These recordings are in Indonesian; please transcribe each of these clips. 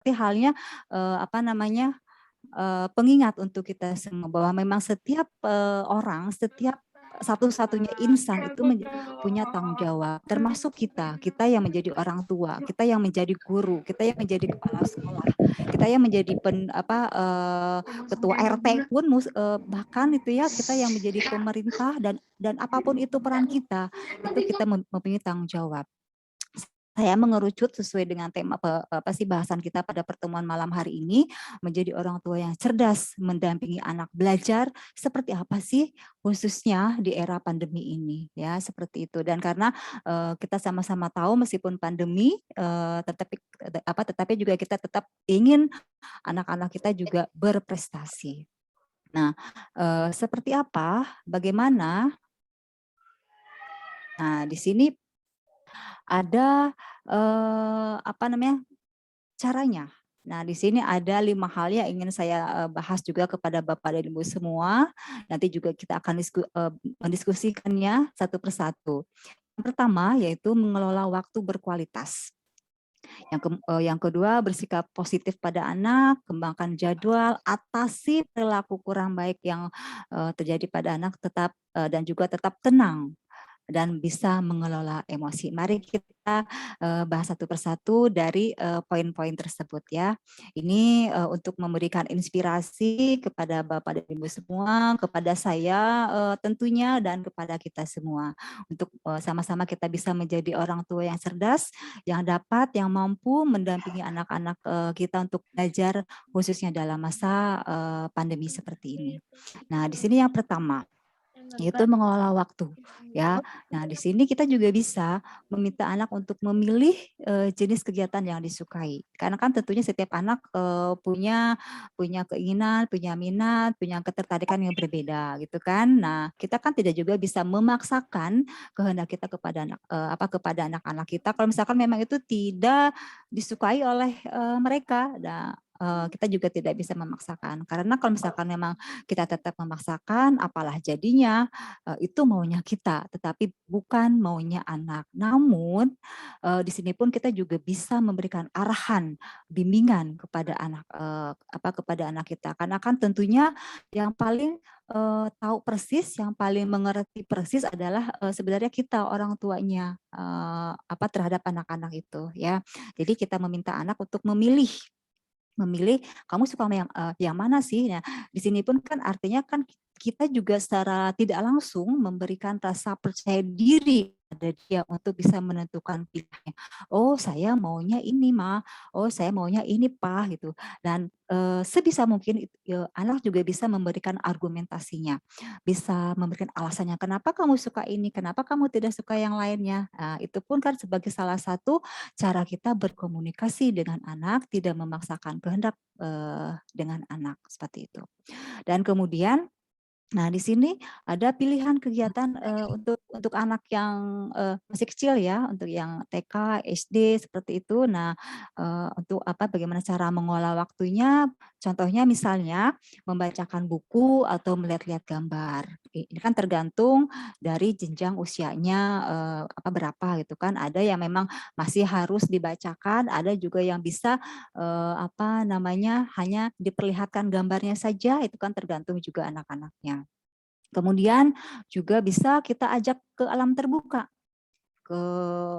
seperti halnya, apa namanya, pengingat untuk kita semua bahwa memang setiap, orang, setiap satu-satunya insan itu punya tanggung jawab, termasuk kita, kita yang menjadi orang tua, kita yang menjadi guru, kita yang menjadi kepala sekolah, kita yang menjadi ketua RT pun bahkan itu ya, kita yang menjadi pemerintah dan apapun itu peran kita, itu kita mempunyai tanggung jawab. Saya mengerucut sesuai dengan tema apa sih bahasan kita pada pertemuan malam hari ini, menjadi orang tua yang cerdas mendampingi anak belajar seperti apa sih khususnya di era pandemi ini ya, seperti itu. Dan karena kita sama-sama tahu meskipun pandemi tetapi juga kita tetap ingin anak-anak kita juga berprestasi. Nah, seperti apa? Bagaimana? Nah, di sini ada apa namanya, caranya. Nah, di sini ada 5 hal yang ingin saya bahas juga kepada Bapak dan Ibu semua. Nanti juga kita akan mendiskusikannya satu persatu. Yang pertama yaitu mengelola waktu berkualitas. Yang kedua bersikap positif pada anak, kembangkan jadwal, atasi perilaku kurang baik yang terjadi pada anak dan juga tetap tenang dan bisa mengelola emosi. Mari kita bahas satu persatu dari poin-poin tersebut ya. Ini untuk memberikan inspirasi kepada Bapak dan Ibu semua, kepada saya tentunya dan kepada kita semua. Untuk sama-sama kita bisa menjadi orang tua yang cerdas, yang yang mampu mendampingi anak-anak kita untuk belajar khususnya dalam masa pandemi seperti ini. Nah, di sini yang pertama yaitu mengelola waktu ya. Nah, di sini kita juga bisa meminta anak untuk memilih jenis kegiatan yang disukai. Karena kan tentunya setiap anak punya punya keinginan, punya minat, punya ketertarikan yang berbeda gitu kan. Nah, kita kan tidak juga bisa memaksakan kehendak kita kepada kepada anak-anak kita kalau misalkan memang itu tidak disukai oleh mereka. Nah, kita juga tidak bisa memaksakan. Karena kalau misalkan memang kita tetap memaksakan, apalah jadinya itu maunya kita, tetapi bukan maunya anak. Namun di sini pun kita juga bisa memberikan arahan, bimbingan kepada kepada anak kita. Karena kan tentunya yang paling tahu persis, yang paling mengerti persis adalah sebenarnya kita orang tuanya terhadap anak-anak itu ya. Jadi kita meminta anak untuk memilih kamu suka sama yang mana sih? Nah, di sini pun kan artinya kan kita juga secara tidak langsung memberikan rasa percaya diri pada dia untuk bisa menentukan pilihannya. Oh, saya maunya ini, Ma. Oh, saya maunya ini, Pa, gitu. Dan sebisa mungkin anak juga bisa memberikan argumentasinya. Bisa memberikan alasannya, kenapa kamu suka ini, kenapa kamu tidak suka yang lainnya. Nah, itu pun kan sebagai salah satu cara kita berkomunikasi dengan anak, tidak memaksakan kehendak dengan anak seperti itu. Dan kemudian, nah di sini ada pilihan kegiatan untuk anak yang masih kecil ya, untuk yang TK, SD seperti itu. Nah, untuk bagaimana cara mengolah waktunya? Contohnya misalnya membacakan buku atau melihat-lihat gambar. Ini kan tergantung dari jenjang usianya berapa gitu kan. Ada yang memang masih harus dibacakan, ada juga yang bisa hanya diperlihatkan gambarnya saja, itu kan tergantung juga anak-anaknya. Kemudian juga bisa kita ajak ke alam terbuka,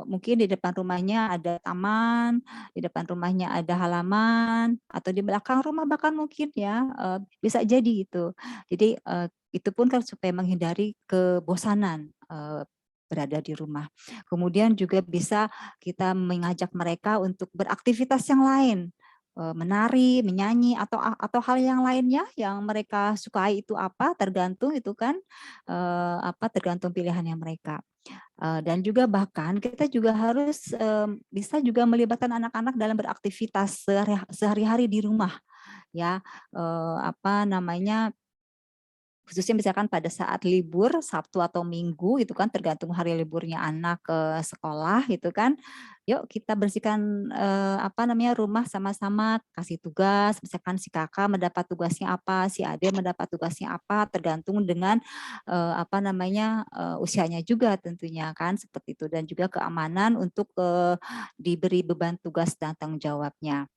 mungkin di depan rumahnya ada taman, di depan rumahnya ada halaman, atau di belakang rumah bahkan mungkin ya, bisa jadi itu. Jadi itu pun kan supaya menghindari kebosanan berada di rumah. Kemudian juga bisa kita mengajak mereka untuk beraktivitas yang lain, menari, menyanyi atau hal yang lainnya yang mereka sukai itu apa, tergantung itu kan tergantung pilihannya mereka. Dan juga bahkan kita juga harus bisa juga melibatkan anak-anak dalam beraktivitas sehari-hari di rumah ya, khususnya misalkan pada saat libur Sabtu atau Minggu itu kan tergantung hari liburnya anak ke sekolah gitu kan. Yuk kita bersihkan rumah sama-sama, kasih tugas, misalkan si kakak mendapat tugasnya apa, si adik mendapat tugasnya apa, tergantung dengan usianya juga tentunya kan seperti itu, dan juga keamanan untuk diberi beban tugas dan tanggung jawabnya.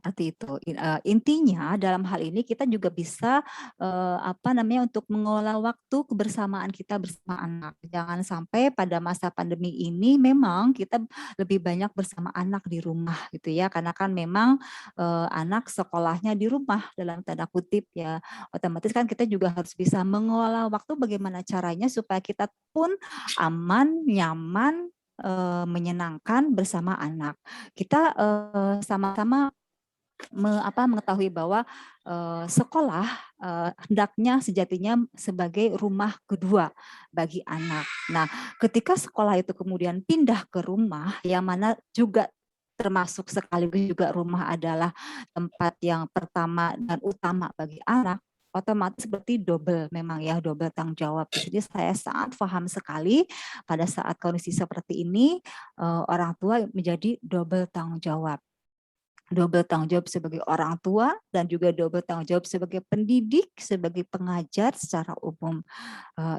Seperti itu. Intinya dalam hal ini kita juga bisa untuk mengelola waktu kebersamaan kita bersama anak. Jangan sampai pada masa pandemi ini memang kita lebih banyak bersama anak di rumah gitu ya, karena kan memang anak sekolahnya di rumah dalam tanda kutip ya. Otomatis kan kita juga harus bisa mengelola waktu bagaimana caranya supaya kita pun aman, nyaman, menyenangkan bersama anak. Kita sama-sama mengetahui bahwa sekolah hendaknya sejatinya sebagai rumah kedua bagi anak. Nah, ketika sekolah itu kemudian pindah ke rumah, yang mana juga termasuk sekaligus juga rumah adalah tempat yang pertama dan utama bagi anak, otomatis seperti double memang ya, double tanggung jawab. Jadi saya sangat paham sekali pada saat kondisi seperti ini orang tua menjadi double tanggung jawab, double tanggung jawab sebagai orang tua dan juga double tanggung jawab sebagai pendidik, sebagai pengajar secara umum.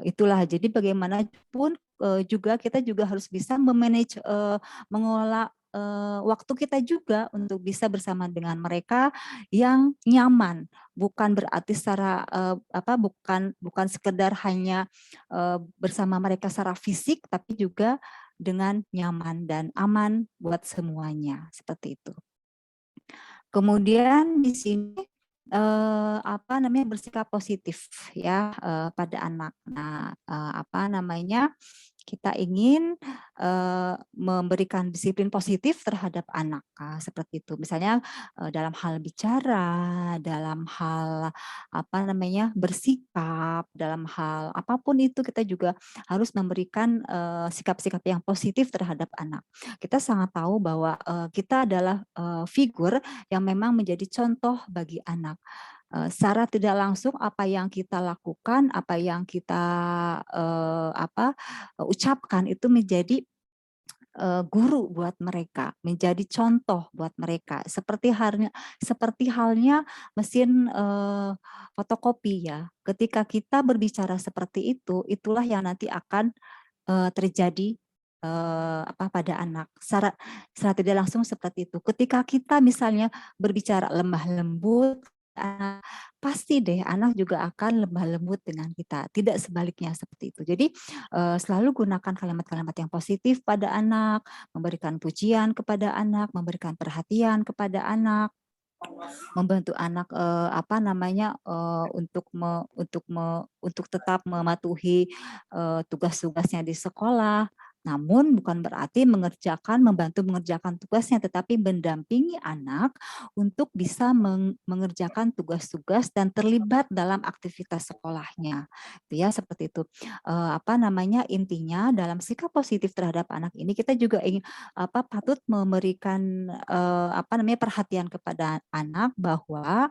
Itulah jadi bagaimanapun juga kita juga harus bisa memanage, mengelola waktu kita juga untuk bisa bersama dengan mereka yang nyaman. Bukan berarti secara bukan bukan sekedar hanya bersama mereka secara fisik, tapi juga dengan nyaman dan aman buat semuanya, seperti itu. Kemudian di sini bersikap positif ya pada anak. Nah, kita ingin memberikan disiplin positif terhadap anak, seperti itu. Misalnya dalam hal bicara, dalam hal bersikap, dalam hal apapun itu kita juga harus memberikan sikap-sikap yang positif terhadap anak. Kita sangat tahu bahwa kita adalah figur yang memang menjadi contoh bagi anak. Secara tidak langsung apa yang kita lakukan, apa yang kita ucapkan itu menjadi guru buat mereka, menjadi contoh buat mereka. Seperti halnya mesin fotokopi ya. Ketika kita berbicara seperti itu, itulah yang nanti akan terjadi pada anak. Secara tidak langsung seperti itu. Ketika kita misalnya berbicara lemah lembut, pasti deh anak juga akan lemah lembut dengan kita. Tidak sebaliknya seperti itu. Jadi selalu gunakan kalimat-kalimat yang positif pada anak, memberikan pujian kepada anak, memberikan perhatian kepada anak, membantu anak untuk tetap mematuhi tugas-tugasnya di sekolah. Namun bukan berarti membantu mengerjakan tugasnya, tetapi mendampingi anak untuk bisa mengerjakan tugas-tugas dan terlibat dalam aktivitas sekolahnya. Itu ya seperti itu. Intinya dalam sikap positif terhadap anak ini kita juga ingin patut memberikan perhatian kepada anak bahwa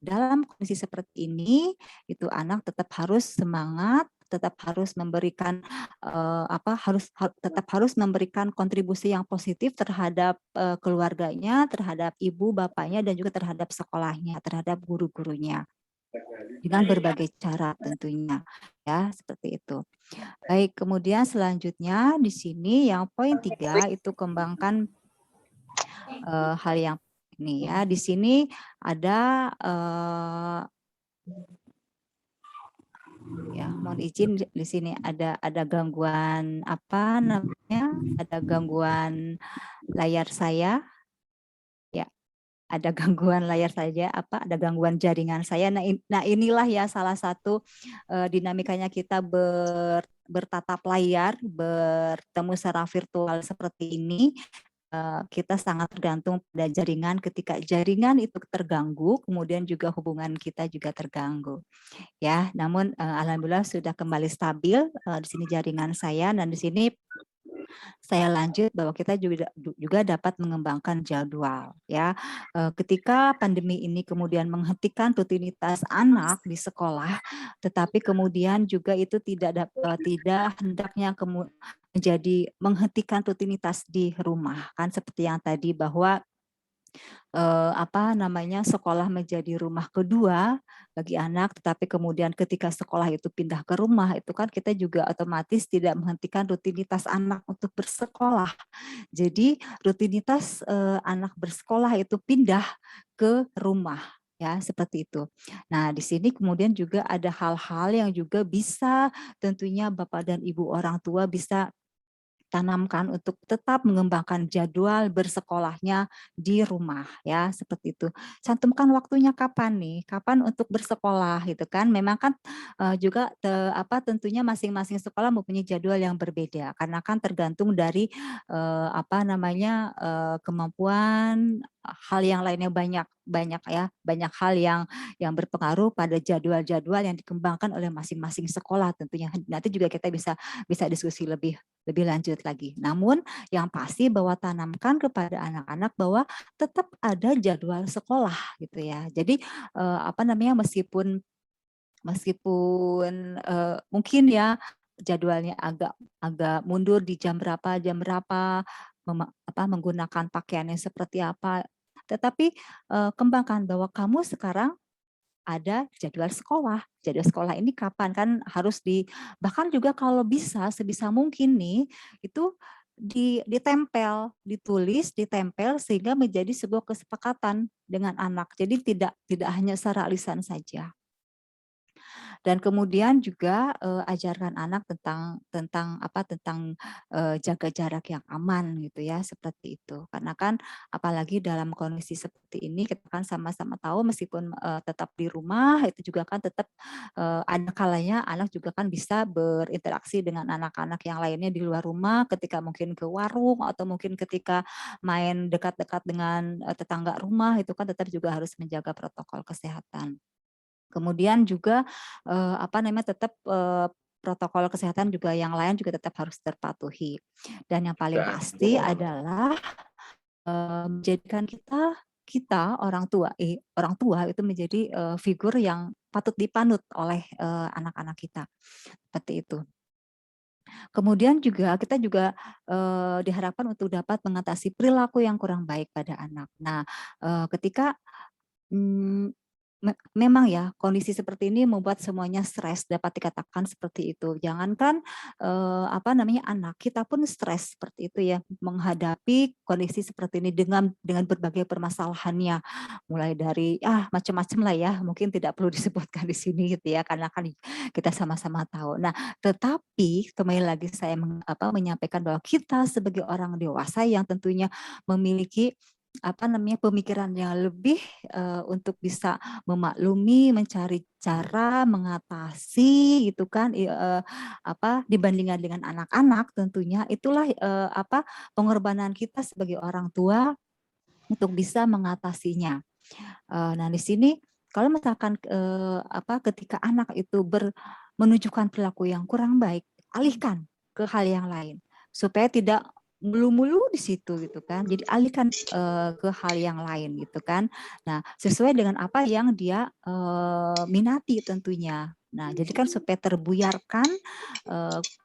dalam kondisi seperti ini itu anak tetap harus semangat, tetap harus memberikan tetap harus memberikan kontribusi yang positif terhadap keluarganya, terhadap ibu bapaknya dan juga terhadap sekolahnya, terhadap guru-gurunya dengan berbagai cara tentunya ya, seperti itu. Baik, kemudian selanjutnya di sini yang poin 3 itu kembangkan hal yang ini ya. Di sini ada ya, mohon izin di sini ada gangguan ada gangguan layar saya. Ya, ada gangguan layar saja ada gangguan jaringan saya. Nah, inilah ya salah satu dinamikanya kita bertatap layar, bertemu secara virtual seperti ini. Kita sangat tergantung pada jaringan. Ketika jaringan itu terganggu, kemudian juga hubungan kita juga terganggu. Ya, namun alhamdulillah sudah kembali stabil di sini jaringan saya, dan di sini saya lanjut bahwa kita juga dapat mengembangkan jadwal ya. Ketika pandemi ini kemudian menghentikan rutinitas anak di sekolah, tetapi kemudian juga itu tidak hendaknya menjadi menghentikan rutinitas di rumah kan, seperti yang tadi bahwa apa namanya, sekolah menjadi rumah kedua bagi anak, tetapi kemudian ketika sekolah itu pindah ke rumah, itu kan kita juga otomatis tidak menghentikan rutinitas anak untuk bersekolah. Jadi rutinitas, anak bersekolah itu pindah ke rumah, ya, seperti itu. Nah, di sini kemudian juga ada hal-hal yang juga bisa tentunya Bapak dan Ibu orang tua bisa tanamkan untuk tetap mengembangkan jadwal bersekolahnya di rumah ya, seperti itu. Cantumkan waktunya kapan nih, kapan untuk bersekolah gitu kan. Memang kan, juga tentunya masing-masing sekolah mempunyai jadwal yang berbeda karena kan tergantung dari, kemampuan, hal yang lainnya banyak banyak ya, banyak hal yang berpengaruh pada jadwal-jadwal yang dikembangkan oleh masing-masing sekolah tentunya. Nanti juga kita bisa bisa diskusi lebih lebih lanjut lagi. Namun yang pasti bahwa tanamkan kepada anak-anak bahwa tetap ada jadwal sekolah gitu ya. Jadi, meskipun meskipun, mungkin ya jadwalnya agak agak mundur di jam berapa, menggunakan pakaian yang seperti apa, tetapi, kembangkan bahwa kamu sekarang ada jadwal sekolah. Jadwal sekolah ini kapan, kan harus bahkan juga kalau bisa, sebisa mungkin nih, itu ditempel, ditulis, ditempel sehingga menjadi sebuah kesepakatan dengan anak. Jadi tidak tidak hanya secara lisan saja. Dan kemudian juga, ajarkan anak tentang jaga jarak yang aman gitu ya, seperti itu. Karena kan apalagi dalam kondisi seperti ini kita kan sama-sama tahu meskipun, tetap di rumah itu juga kan tetap, ada kalanya anak juga kan bisa berinteraksi dengan anak-anak yang lainnya di luar rumah ketika mungkin ke warung atau mungkin ketika main dekat-dekat dengan, tetangga rumah itu kan tetap juga harus menjaga protokol kesehatan. Kemudian juga, tetap, protokol kesehatan juga yang lain juga tetap harus terpatuhi. Dan yang paling pasti adalah, menjadikan kita kita orang tua itu menjadi, figur yang patut dipanut oleh, anak-anak kita, seperti itu. Kemudian juga kita juga, diharapkan untuk dapat mengatasi perilaku yang kurang baik pada anak. Nah, ketika Mmm, memang ya kondisi seperti ini membuat semuanya stres, dapat dikatakan seperti itu. Jangankan, anak, kita pun stres seperti itu ya, menghadapi kondisi seperti ini dengan berbagai permasalahannya. Mulai dari, macam-macam lah ya, mungkin tidak perlu disebutkan di sini gitu ya, karena kan kita sama-sama tahu. Nah, tetapi kembali lagi saya menyampaikan bahwa kita sebagai orang dewasa yang tentunya memiliki pemikiran yang lebih, untuk bisa memaklumi, mencari cara mengatasi gitu kan, dibandingkan dengan anak-anak tentunya itulah, pengorbanan kita sebagai orang tua untuk bisa mengatasinya. Nah di sini kalau misalkan, ketika anak itu menunjukkan perilaku yang kurang baik, alihkan ke hal yang lain, supaya tidak mulu-mulu di situ gitu kan. Jadi alihkan, ke hal yang lain gitu kan. Nah sesuai dengan apa yang dia, minati tentunya. Nah jadi kan supaya terbuyarkan,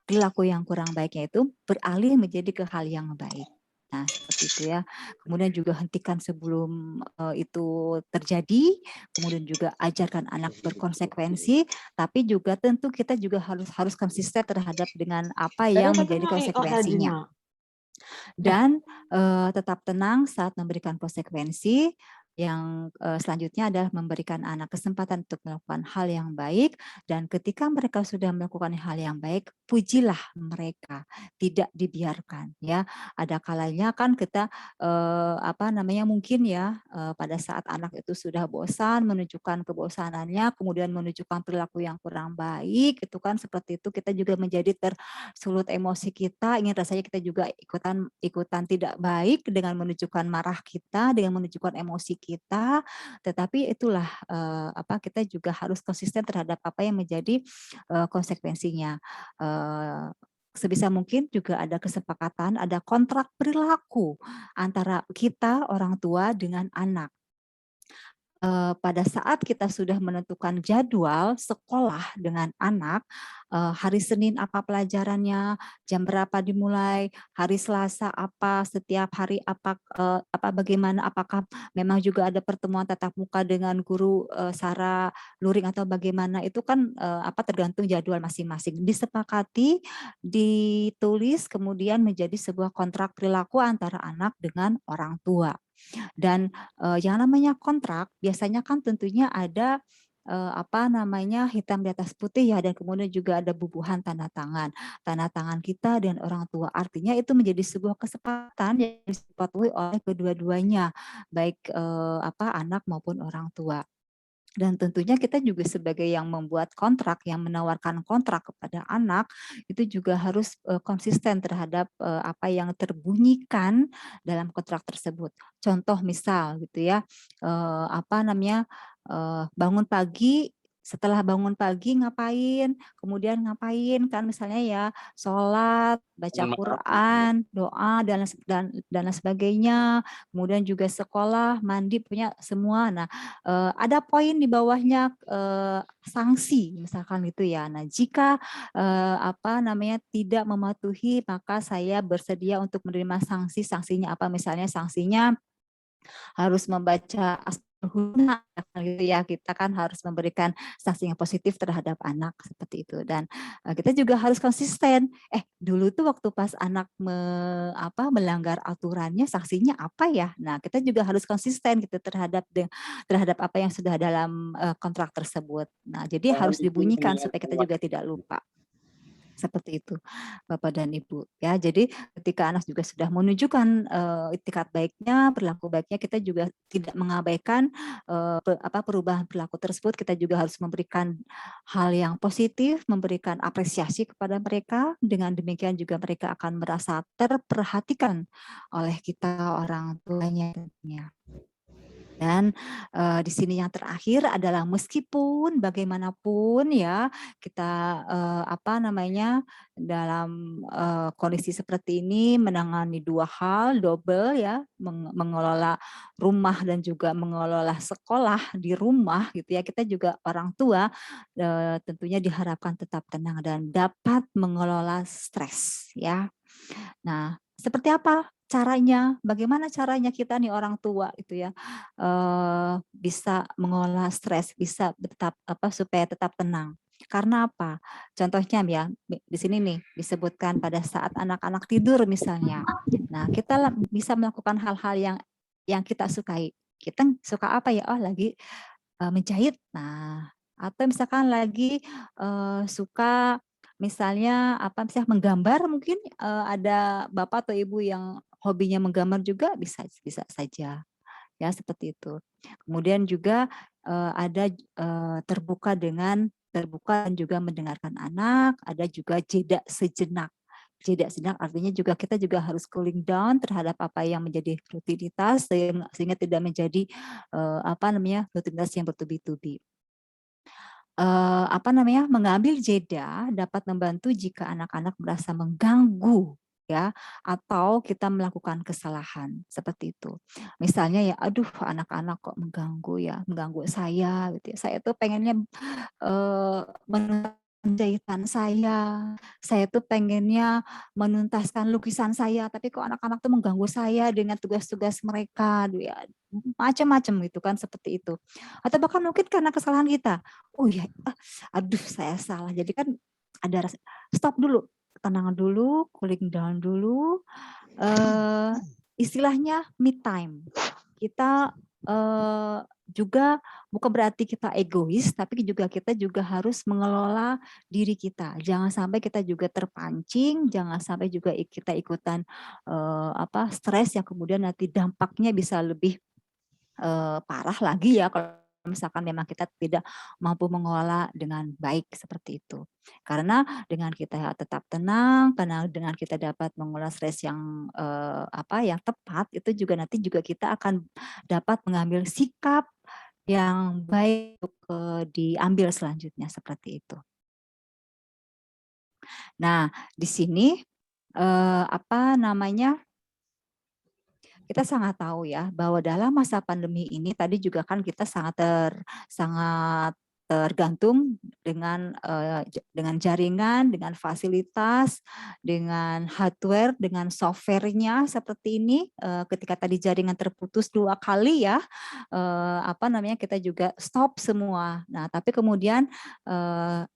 perilaku yang kurang baiknya itu beralih menjadi ke hal yang baik. Nah seperti itu ya. Kemudian juga hentikan sebelum, itu terjadi, kemudian juga ajarkan anak berkonsekuensi, tapi juga tentu kita juga harus harus konsisten terhadap dengan apa Pero yang sa menjadi mga konsekuensinya. Rajna. Dah, Dan, tetap tenang saat memberikan konsekuensi, yang, selanjutnya adalah memberikan anak kesempatan untuk melakukan hal yang baik, dan ketika mereka sudah melakukan hal yang baik, pujilah mereka, tidak dibiarkan ya. Ada kalanya kan kita, mungkin ya, pada saat anak itu sudah bosan, menunjukkan kebosanannya, kemudian menunjukkan perilaku yang kurang baik, itu kan seperti itu kita juga menjadi sulut emosi kita, ingin rasanya kita juga ikutan ikutan tidak baik dengan menunjukkan marah kita, dengan menunjukkan emosi kita, tetapi itulah, kita juga harus konsisten terhadap apa yang menjadi, konsekuensinya. Sebisa mungkin juga ada kesepakatan, ada kontrak perilaku antara kita orang tua dengan anak. pada saat kita sudah menentukan jadwal sekolah dengan anak, hari Senin apa pelajarannya, jam berapa dimulai, hari Selasa apa, setiap hari apa bagaimana, apakah memang juga ada pertemuan tatap muka dengan guru secara luring atau bagaimana, itu kan tergantung jadwal masing-masing. Disepakati, ditulis, kemudian menjadi sebuah kontrak perilaku antara anak dengan orang tua. Dan, yang namanya kontrak biasanya kan tentunya ada, hitam di atas putih ya, dan kemudian juga ada bubuhan tanda tangan. Tanda tangan kita dan orang tua, artinya itu menjadi sebuah kesepakatan yang dipatuhi oleh kedua-duanya, baik, anak maupun orang tua. Dan tentunya kita juga sebagai yang membuat kontrak, yang menawarkan kontrak kepada anak, itu juga harus, konsisten terhadap, apa yang terbunyikan dalam kontrak tersebut. Contoh misal gitu ya, bangun pagi, setelah bangun pagi ngapain, kemudian ngapain kan misalnya ya, sholat, baca Mohon maaf nih, Mbak. Quran, doa, dan lain sebagainya, kemudian juga sekolah, mandi, punya semua. Nah, ada poin di bawahnya, sanksi misalkan gitu ya. Nah, jika, tidak mematuhi, maka saya bersedia untuk menerima sanksi. Sanksinya apa? Misalnya sanksinya harus membaca Asmaul gitu ya, kita kan harus memberikan sanksi yang positif terhadap anak seperti itu. Dan kita juga harus konsisten. Dulu tuh waktu pas anak melanggar aturannya sanksinya apa ya? Nah, kita juga harus konsisten gitu terhadap apa yang sudah dalam kontrak tersebut. Nah, jadi Mohon harus izin dibunyikan supaya kita mengingatkan juga tidak lupa. Seperti itu, Bapak dan Ibu. Ya, jadi ketika anak juga sudah menunjukkan, itikat baiknya, perilaku baiknya, kita juga tidak mengabaikan, perubahan perilaku tersebut. Kita juga harus memberikan hal yang positif, memberikan apresiasi kepada mereka. Dengan demikian juga mereka akan merasa terperhatikan oleh kita orang tuanya tentunya. Dan, di sini yang terakhir adalah meskipun bagaimanapun ya kita, dalam, kondisi seperti ini menangani 2 hal double ya, mengelola rumah dan juga mengelola sekolah di rumah gitu ya, kita juga orang tua, tentunya diharapkan tetap tenang dan dapat mengelola stres ya. Nah, seperti apa caranya? Bagaimana caranya kita nih orang tua itu ya, bisa mengolah stres, bisa supaya tetap tenang. Karena apa? Contohnya ya, di sini nih disebutkan pada saat anak-anak tidur misalnya. Nah, kita bisa melakukan hal-hal yang kita sukai. Kita suka apa ya? Oh, lagi, menjahit. Nah, atau misalkan lagi, suka misalnya misalnya menggambar mungkin, ada bapak atau ibu yang hobinya menggambar juga bisa bisa saja, ya seperti itu. Kemudian juga, terbuka dan juga mendengarkan anak, ada juga jeda sejenak. Jeda sejenak artinya juga kita juga harus cooling down terhadap apa yang menjadi rutinitas sehingga tidak menjadi, rutinitas yang bertubi-tubi. Mengambil jeda dapat membantu jika anak-anak merasa mengganggu ya, atau kita melakukan kesalahan, seperti itu. Misalnya ya, "Aduh anak-anak kok mengganggu ya, mengganggu saya," gitu ya. "Saya tuh pengennya, menuntaskan jahitan saya tuh pengennya menuntaskan lukisan saya, tapi kok anak-anak tuh mengganggu saya dengan tugas-tugas mereka," gitu ya. Macam-macam gitu kan, seperti itu. Atau bahkan mungkin karena kesalahan kita. Oh ya, aduh saya salah. Jadi kan ada rasa, stop dulu, tenang dulu, cooling down dulu, istilahnya me time. Kita, juga bukan berarti kita egois, tapi juga kita juga harus mengelola diri kita. Jangan sampai kita juga terpancing, jangan sampai juga kita ikutan, stres yang kemudian nanti dampaknya bisa lebih parah lagi ya kalau misalkan memang kita tidak mampu mengelola dengan baik seperti itu. Karena dengan kita tetap tenang, karena dengan kita dapat mengelola stres yang tepat, itu juga nanti juga kita akan dapat mengambil sikap yang baik untuk, diambil selanjutnya seperti itu. Nah, di sini, eee, apa namanya kita sangat tahu ya bahwa dalam masa pandemi ini tadi juga kan kita sangat tergantung dengan dengan jaringan, dengan fasilitas, dengan hardware, dengan software-nya seperti ini. Ketika tadi jaringan terputus 2 kali ya, apa namanya, kita juga stop semua. Nah, tapi kemudian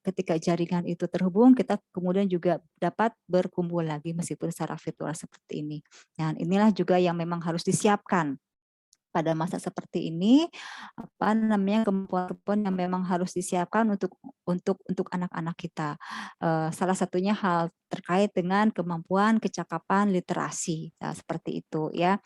ketika jaringan itu terhubung, kita kemudian juga dapat berkumpul lagi meskipun secara virtual seperti ini. Dan inilah juga yang memang harus disiapkan pada masa seperti ini, apa namanya, kemampuan-kemampuan yang memang harus disiapkan untuk anak-anak kita. Salah satunya hal terkait dengan kemampuan kecakapan literasi, nah, seperti itu ya.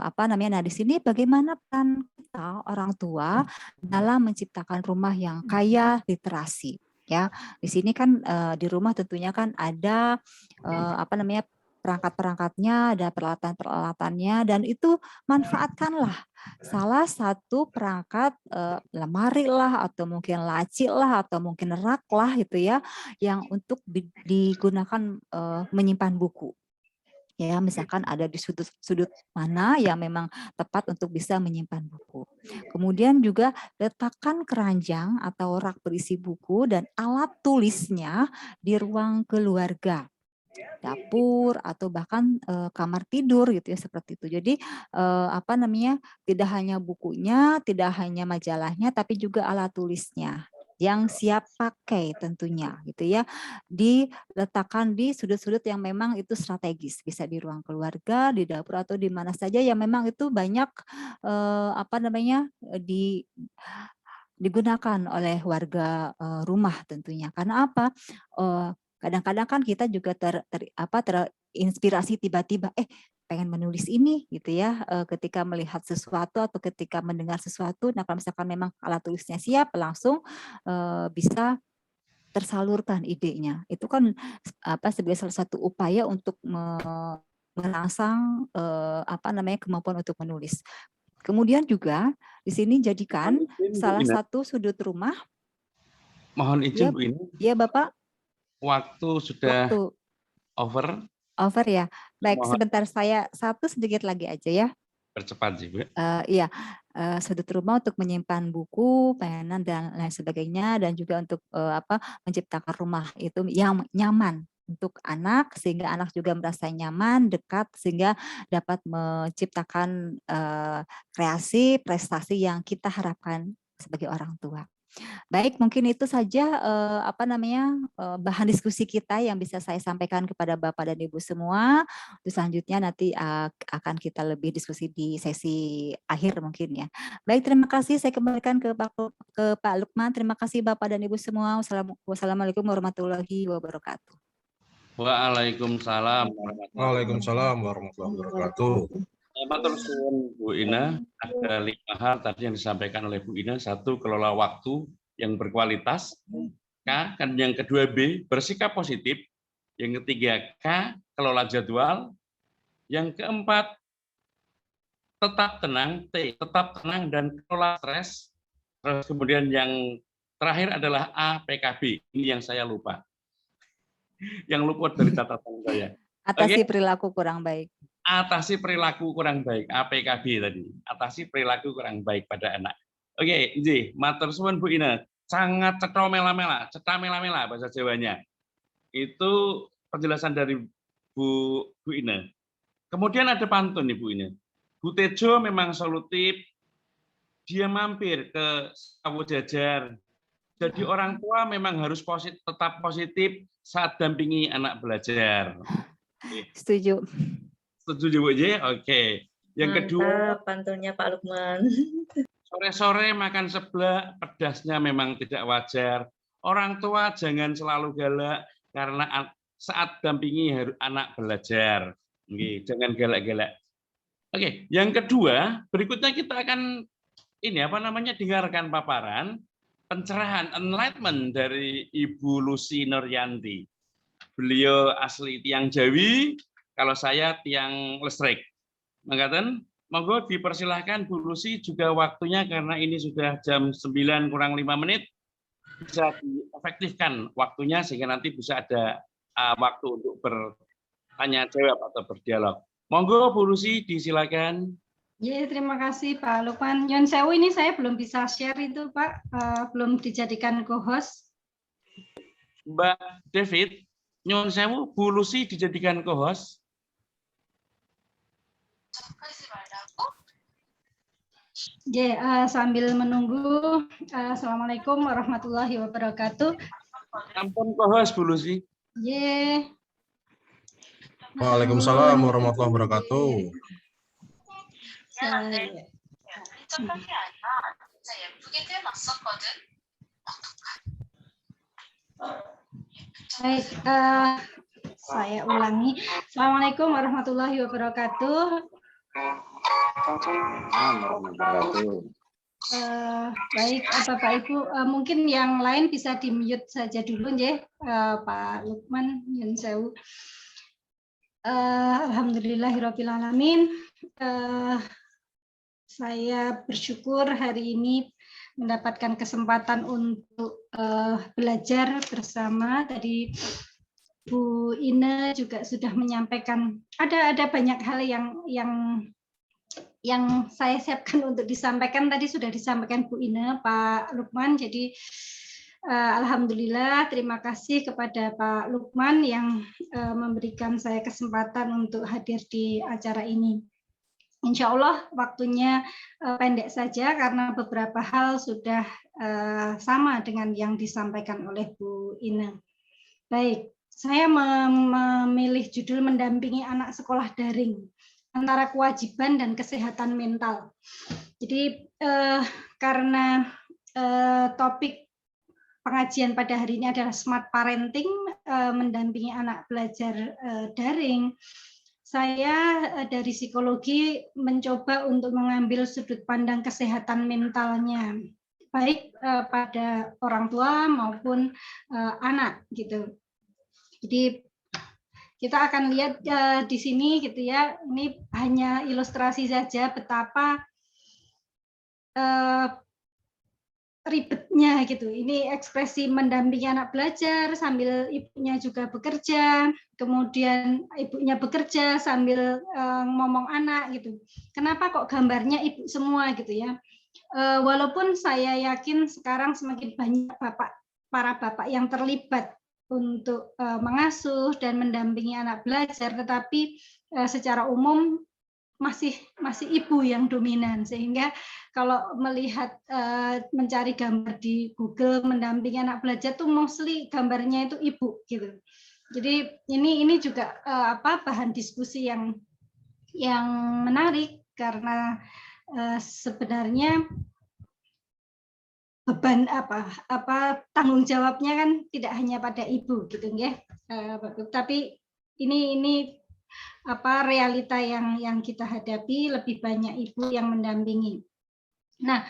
Apa namanya, nah di sini bagaimana peran kita orang tua dalam menciptakan rumah yang kaya literasi ya. Di sini kan di rumah tentunya kan ada apa namanya, perangkat-perangkatnya, ada peralatan-peralatannya, dan itu manfaatkanlah salah satu perangkat lemari lah, atau mungkin laci lah, atau mungkin rak lah gitu ya, yang untuk digunakan menyimpan buku. Ya, misalkan ada di sudut-sudut mana yang memang tepat untuk bisa menyimpan buku. Kemudian juga letakkan keranjang atau rak berisi buku dan alat tulisnya di ruang keluarga, dapur, atau bahkan kamar tidur gitu ya, seperti itu. Jadi apa namanya, tidak hanya bukunya, tidak hanya majalahnya, tapi juga alat tulisnya yang siap pakai tentunya gitu ya, diletakkan di sudut-sudut yang memang itu strategis, bisa di ruang keluarga, di dapur, atau di mana saja yang memang itu banyak apa namanya, digunakan oleh warga rumah tentunya. Karena apa? Kadang-kadang kan kita juga terinspirasi tiba-tiba, pengen menulis ini gitu ya, ketika melihat sesuatu atau ketika mendengar sesuatu. Nah, kalau misalkan memang alat tulisnya siap, langsung bisa tersalurkan idenya. Itu kan sebagai salah satu upaya untuk merangsang apa namanya, kemampuan untuk menulis. Kemudian juga di sini Mohon jadikan izin Bu salah Ina, satu sudut rumah. mohon izin Ya, Bu Ina, ya Bapak, waktu sudah waktu over, over ya. Baik, mohon sebentar, saya satu sedikit lagi aja ya. percepat sih Bu. Iya, sudut rumah untuk menyimpan buku, mainan dan lain sebagainya, dan juga untuk apa, menciptakan rumah itu yang nyaman untuk anak, sehingga anak juga merasa nyaman, dekat, sehingga dapat menciptakan kreasi, prestasi yang kita harapkan sebagai orang tua. Baik, mungkin itu saja apa namanya, bahan diskusi kita yang bisa saya sampaikan kepada Bapak dan Ibu semua. Untuk selanjutnya nanti akan kita lebih diskusi di sesi akhir mungkin ya. Baik, terima kasih, saya kembalikan ke Pak Lukman. Terima kasih Bapak dan Ibu semua. Wassalamualaikum warahmatullahi wabarakatuh. Waalaikumsalam warahmatullahi wabarakatuh. Waalaikumsalam warahmatullahi wabarakatuh. Matur suwun Bu Ina, ada 5 hal tadi yang disampaikan oleh Bu Ina. 1, kelola waktu yang berkualitas. K, kan yang kedua B, bersikap positif. Yang ketiga K, kelola jadwal. Yang keempat, tetap tenang. T, tetap tenang dan kelola stres. Terus kemudian yang terakhir adalah A, PKB. Ini yang saya lupa. Yang luput dari catatan saya. Atasi perilaku kurang baik. Atasi perilaku kurang baik, APKB tadi. Atasi perilaku kurang baik pada anak. Oke, nggih, matur suwun Bu Ina. Sangat cetha mela-mela bahasa Jawanya. Itu penjelasan dari Bu Ina. Kemudian ada pantun nih Bu Ina. Bu Tejo memang solutif, dia mampir ke Sawo Jajar. Jadi orang tua memang harus tetap positif saat dampingi anak belajar. Setuju. Setuju Bu J? Oke. Yang kedua, pantunnya Pak Lukman. sore-sore makan seblak, pedasnya memang tidak wajar. Orang tua jangan selalu galak karena saat dampingi anak belajar. Oke, jangan galak-galak. Oke, yang kedua, berikutnya kita akan dengarkan paparan pencerahan enlightenment dari Ibu Lucy Nuryanti. Beliau asli tiang Jawi, kalau saya tiang listrik. Mangkaten, monggo dipersilahkan Bu Lucy, juga waktunya karena ini sudah jam 9 kurang 5 menit, bisa diefektifkan waktunya sehingga nanti bisa ada waktu untuk bertanya jawab atau berdialog. Monggo Bu Lucy disilakan. Ya, terima kasih Pak Lukman. Nyun sewu, ini saya belum bisa share itu Pak, belum dijadikan co-host. Mbak David, nyun sewu, Bu Lucy dijadikan co-host. Ya, sambil menunggu. Assalamualaikum warahmatullahi wabarakatuh. Ampun co-host Bu Lucy. Ya. Waalaikumsalam warahmatullahi wabarakatuh. Baik, saya ulangi. Assalamualaikum warahmatullahi wabarakatuh. Baik, Bapak Ibu, mungkin yang lain bisa di-mute saja dulu ya, Pak Lukman, Nyun sewu. Alhamdulillahirabbil alamin. Saya bersyukur hari ini mendapatkan kesempatan untuk belajar bersama. Tadi Bu Ine juga sudah menyampaikan ada banyak hal yang saya siapkan untuk disampaikan. Tadi sudah disampaikan Bu Ine, Pak Lukman. Jadi alhamdulillah, terima kasih kepada Pak Lukman yang memberikan saya kesempatan untuk hadir di acara ini. Insya Allah waktunya pendek saja karena beberapa hal sudah sama dengan yang disampaikan oleh Bu Ine. Baik, saya memilih judul mendampingi anak sekolah daring antara kewajiban dan kesehatan mental. Jadi karena topik pengajian pada hari ini adalah smart parenting, mendampingi anak belajar daring. Saya dari psikologi mencoba untuk mengambil sudut pandang kesehatan mentalnya, baik pada orang tua maupun anak gitu. Jadi kita akan lihat di sini gitu ya, ini hanya ilustrasi saja betapa ribetnya gitu. Ini ekspresi mendampingi anak belajar sambil ibunya juga bekerja, kemudian ibunya bekerja sambil ngomong anak gitu. Kenapa kok gambarnya ibu semua gitu ya? Walaupun saya yakin sekarang semakin banyak para bapak yang terlibat untuk mengasuh dan mendampingi anak belajar, tetapi secara umum masih ibu yang dominan, sehingga kalau melihat mencari gambar di Google mendampingi anak belajar tuh mostly gambarnya itu ibu gitu. Jadi ini juga bahan diskusi yang menarik karena sebenarnya beban tanggung jawabnya kan tidak hanya pada ibu gitu ya. Tapi ini realita yang kita hadapi, lebih banyak ibu yang mendampingi. Nah,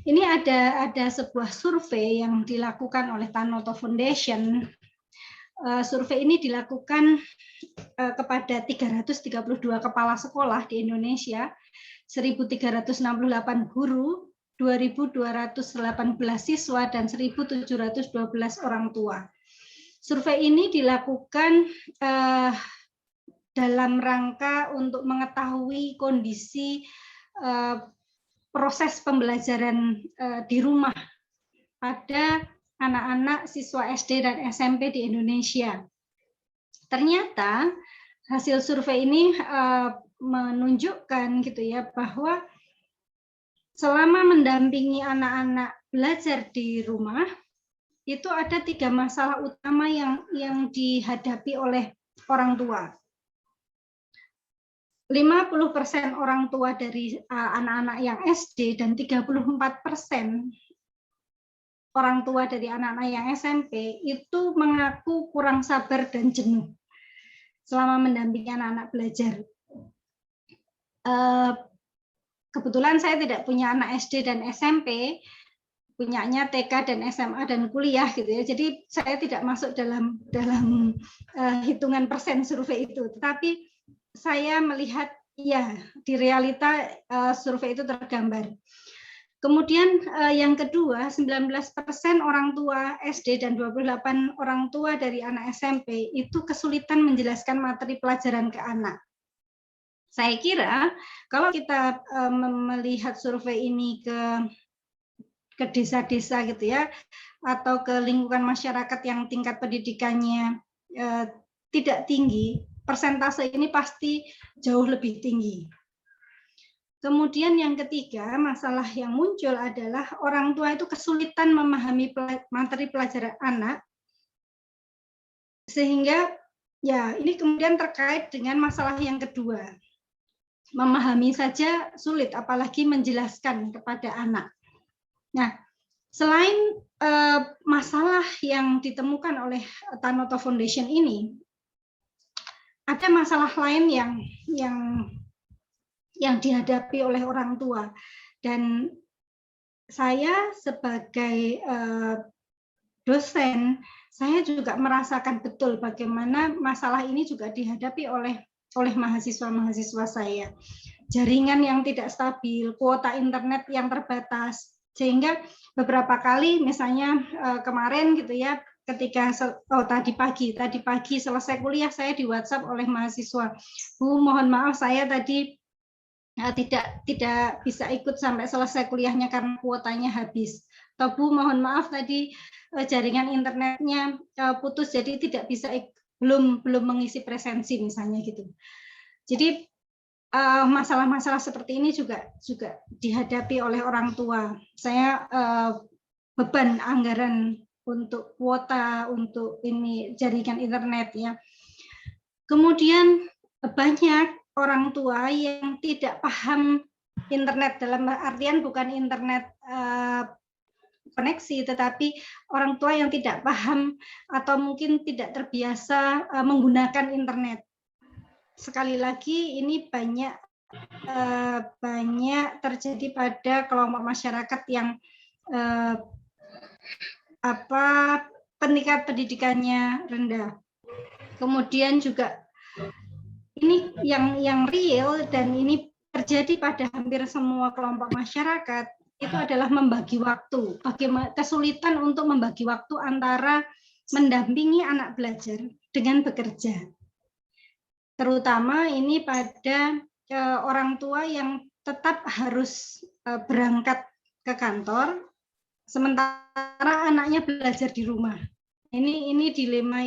ini ada sebuah survei yang dilakukan oleh Tanoto Foundation. Survei ini dilakukan kepada 332 kepala sekolah di Indonesia, 1.368 guru, 2.218 siswa, dan 1.712 orang tua. Survei ini dilakukan dalam rangka untuk mengetahui kondisi proses pembelajaran di rumah pada anak-anak siswa SD dan SMP di Indonesia. Ternyata hasil survei ini menunjukkan gitu ya bahwa selama mendampingi anak-anak belajar di rumah itu ada 3 masalah utama yang dihadapi oleh orang tua. 50% orang tua dari anak-anak yang SD dan 34% orang tua dari anak-anak yang SMP itu mengaku kurang sabar dan jenuh selama mendampingi anak-anak belajar. Kebetulan saya tidak punya anak SD dan SMP, punyanya TK dan SMA dan kuliah gitu ya. Jadi saya tidak masuk dalam hitungan persen survei itu. Tetapi saya melihat ya di realita survei itu tergambar. Kemudian yang kedua, 19% orang tua SD dan 28 orang tua dari anak SMP itu kesulitan menjelaskan materi pelajaran ke anak. Saya kira kalau kita melihat survei ini ke desa-desa gitu ya, atau ke lingkungan masyarakat yang tingkat pendidikannya tidak tinggi, persentase ini pasti jauh lebih tinggi. Kemudian yang ketiga, masalah yang muncul adalah orang tua itu kesulitan memahami materi pelajaran anak, sehingga ya ini kemudian terkait dengan masalah yang kedua. Memahami saja sulit, apalagi menjelaskan kepada anak. Nah, selain masalah yang ditemukan oleh Tanoto Foundation ini, ada masalah lain yang dihadapi oleh orang tua. Dan saya sebagai dosen, saya juga merasakan betul bagaimana masalah ini juga dihadapi oleh mahasiswa-mahasiswa saya. Jaringan yang tidak stabil, kuota internet yang terbatas, sehingga beberapa kali misalnya kemarin gitu ya, ketika tadi pagi selesai kuliah, saya di WhatsApp oleh mahasiswa, Bu, mohon maaf saya tadi tidak bisa ikut sampai selesai kuliahnya karena kuotanya habis. Atau Bu, mohon maaf tadi jaringan internetnya putus, jadi tidak bisa belum mengisi presensi misalnya gitu. Jadi masalah-masalah seperti ini juga dihadapi oleh orang tua. Saya beban anggaran untuk kuota, untuk ini jaringan internet ya. Kemudian banyak orang tua yang tidak paham internet, dalam artian bukan internet koneksi, tetapi orang tua yang tidak paham atau mungkin tidak terbiasa menggunakan internet. Sekali lagi ini banyak terjadi pada kelompok masyarakat yang tingkat pendidikannya rendah. Kemudian juga ini yang real dan ini terjadi pada hampir semua kelompok masyarakat, itu adalah membagi waktu. Bagaimana kesulitan untuk membagi waktu antara mendampingi anak belajar dengan bekerja. Terutama ini pada orang tua yang tetap harus berangkat ke kantor, sementara anaknya belajar di rumah. Ini dilema